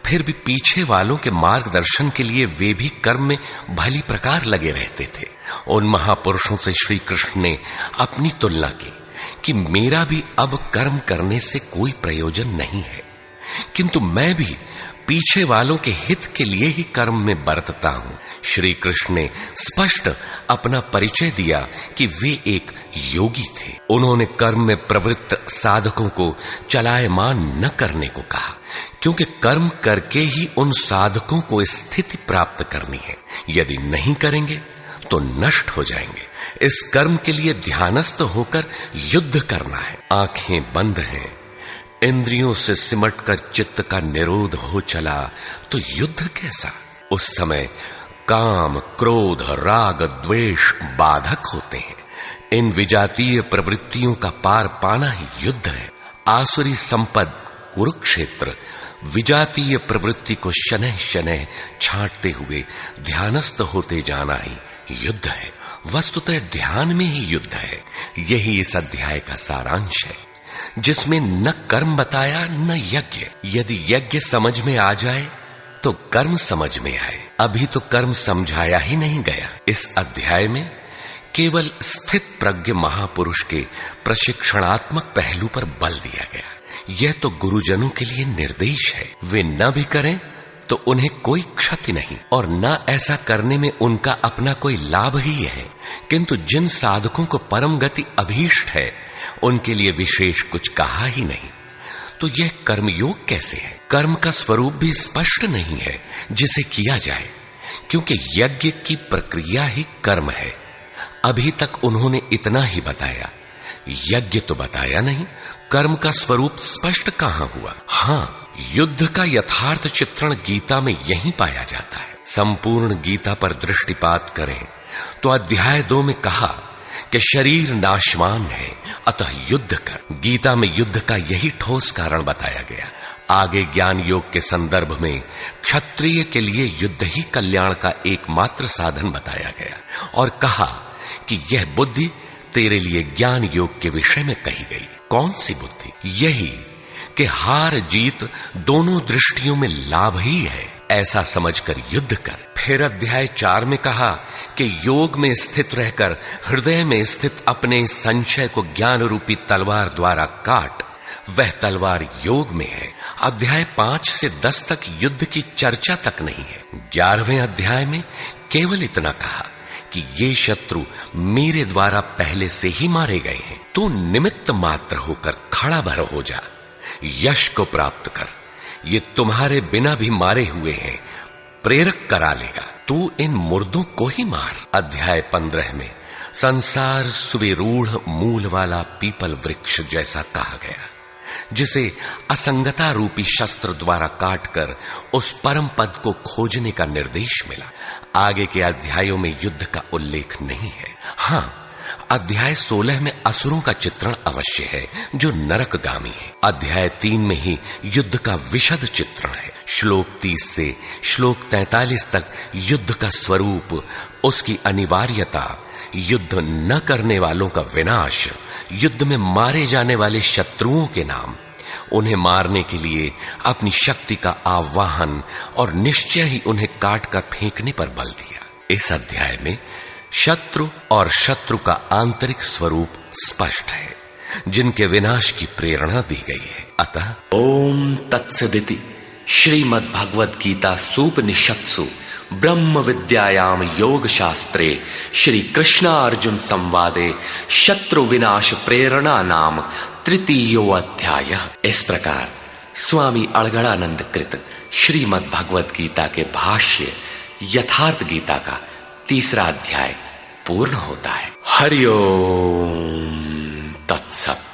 फिर भी पीछे वालों के मार्गदर्शन के लिए वे भी कर्म में भली प्रकार लगे रहते थे। उन महापुरुषों से श्री कृष्ण ने अपनी तुलना की कि मेरा भी अब कर्म करने से कोई प्रयोजन नहीं है, किंतु मैं भी पीछे वालों के हित के लिए ही कर्म में बरतता हूं। श्री कृष्ण ने स्पष्ट अपना परिचय दिया कि वे एक योगी थे। उन्होंने कर्म में प्रवृत्त साधकों को चलायमान न करने को कहा, क्योंकि कर्म करके ही उन साधकों को स्थिति प्राप्त करनी है। यदि नहीं करेंगे तो नष्ट हो जाएंगे। इस कर्म के लिए ध्यानस्थ होकर युद्ध करना है। आंखें बंद हैं, इंद्रियों से सिमटकर चित्त का निरोध हो चला तो युद्ध कैसा। उस समय काम, क्रोध, राग, द्वेष बाधक होते हैं। इन विजातीय प्रवृत्तियों का पार पाना ही युद्ध है। आसुरी संपद कुरुक्षेत्र विजातीय प्रवृत्ति को शनह शनह छांटते हुए ध्यानस्थ होते जाना ही युद्ध है। वस्तुतः ध्यान में ही युद्ध है। यही इस अध्याय का सारांश है, जिसमें न कर्म बताया न यज्ञ। यदि यज्ञ समझ में आ जाए तो कर्म समझ में आए। अभी तो कर्म समझाया ही नहीं गया। इस अध्याय में केवल स्थित प्रज्ञ महापुरुष के प्रशिक्षणात्मक पहलू पर बल दिया गया। यह तो गुरुजनों के लिए निर्देश है। वे न भी करें तो उन्हें कोई क्षति नहीं, और न ऐसा करने में उनका अपना कोई लाभ ही है। किंतु जिन साधकों को परम गति अभीष्ट है उनके लिए विशेष कुछ कहा ही नहीं। तो यह कर्मयोग कैसे है? कर्म का स्वरूप भी स्पष्ट नहीं है जिसे किया जाए, क्योंकि यज्ञ की प्रक्रिया ही कर्म है। अभी तक उन्होंने इतना ही बताया, यज्ञ तो बताया नहीं। कर्म का स्वरूप स्पष्ट कहां हुआ? हाँ, युद्ध का यथार्थ चित्रण गीता में यहीं पाया जाता है। संपूर्ण गीता पर दृष्टिपात करें तो अध्याय 2 में कहा कि शरीर नाशवान है, अतः युद्ध कर। गीता में युद्ध का यही ठोस कारण बताया गया। आगे ज्ञान योग के संदर्भ में क्षत्रिय के लिए युद्ध ही कल्याण का एकमात्र साधन बताया गया, और कहा कि यह बुद्धि तेरे लिए ज्ञान योग के विषय में कही गई। कौन सी बुद्धि? यही कि हार जीत दोनों दृष्टियों में लाभ ही है, ऐसा समझकर युद्ध कर। फिर अध्याय 4 में कहा कि योग में स्थित रहकर हृदय में स्थित अपने संशय को ज्ञान रूपी तलवार द्वारा काट। वह तलवार योग में है। अध्याय 5 से 10 तक युद्ध की चर्चा तक नहीं है। 11वें अध्याय में केवल इतना कहा कि कि ये शत्रु मेरे द्वारा पहले से ही मारे गए हैं। तू निमित्त मात्र होकर खड़ा भर हो जा, यश को प्राप्त कर। ये तुम्हारे बिना भी मारे हुए हैं, प्रेरक करा लेगा। तू इन मुर्दों को ही मार। अध्याय 15 में संसार सुविरूढ़ मूल वाला पीपल वृक्ष जैसा कहा गया, जिसे असंगता रूपी शस्त्र द्वारा काटकर उस परम पद को खोजने का निर्देश मिला। आगे के अध्यायों में युद्ध का उल्लेख नहीं है। हाँ, अध्याय 16 में असुरों का चित्रण अवश्य है जो नरकगामी है। अध्याय 3 में ही युद्ध का विशद चित्रण है। श्लोक 30 से श्लोक 43 तक युद्ध का स्वरूप, उसकी अनिवार्यता, युद्ध न करने वालों का विनाश, युद्ध में मारे जाने वाले शत्रुओं के नाम, उन्हें मारने के लिए अपनी शक्ति का आह्वान और निश्चय ही उन्हें काट कर फेंकने पर बल दिया। इस अध्याय में शत्रु और शत्रु का आंतरिक स्वरूप स्पष्ट है, जिनके विनाश की प्रेरणा दी गई है। अतः ओम तत्सदिति श्रीमद् भगवद गीता सूपनिषत्सु ब्रह्म विद्यायाम योग शास्त्रे श्री कृष्णार्जुन संवादे शत्रु विनाश प्रेरणा नाम तृतीयो अध्याय। इस प्रकार स्वामी अड़गड़ानंद कृत श्रीमद् भगवद गीता के भाष्य यथार्थ गीता का 3रा अध्याय पूर्ण होता है। हरि ओम तत्सत।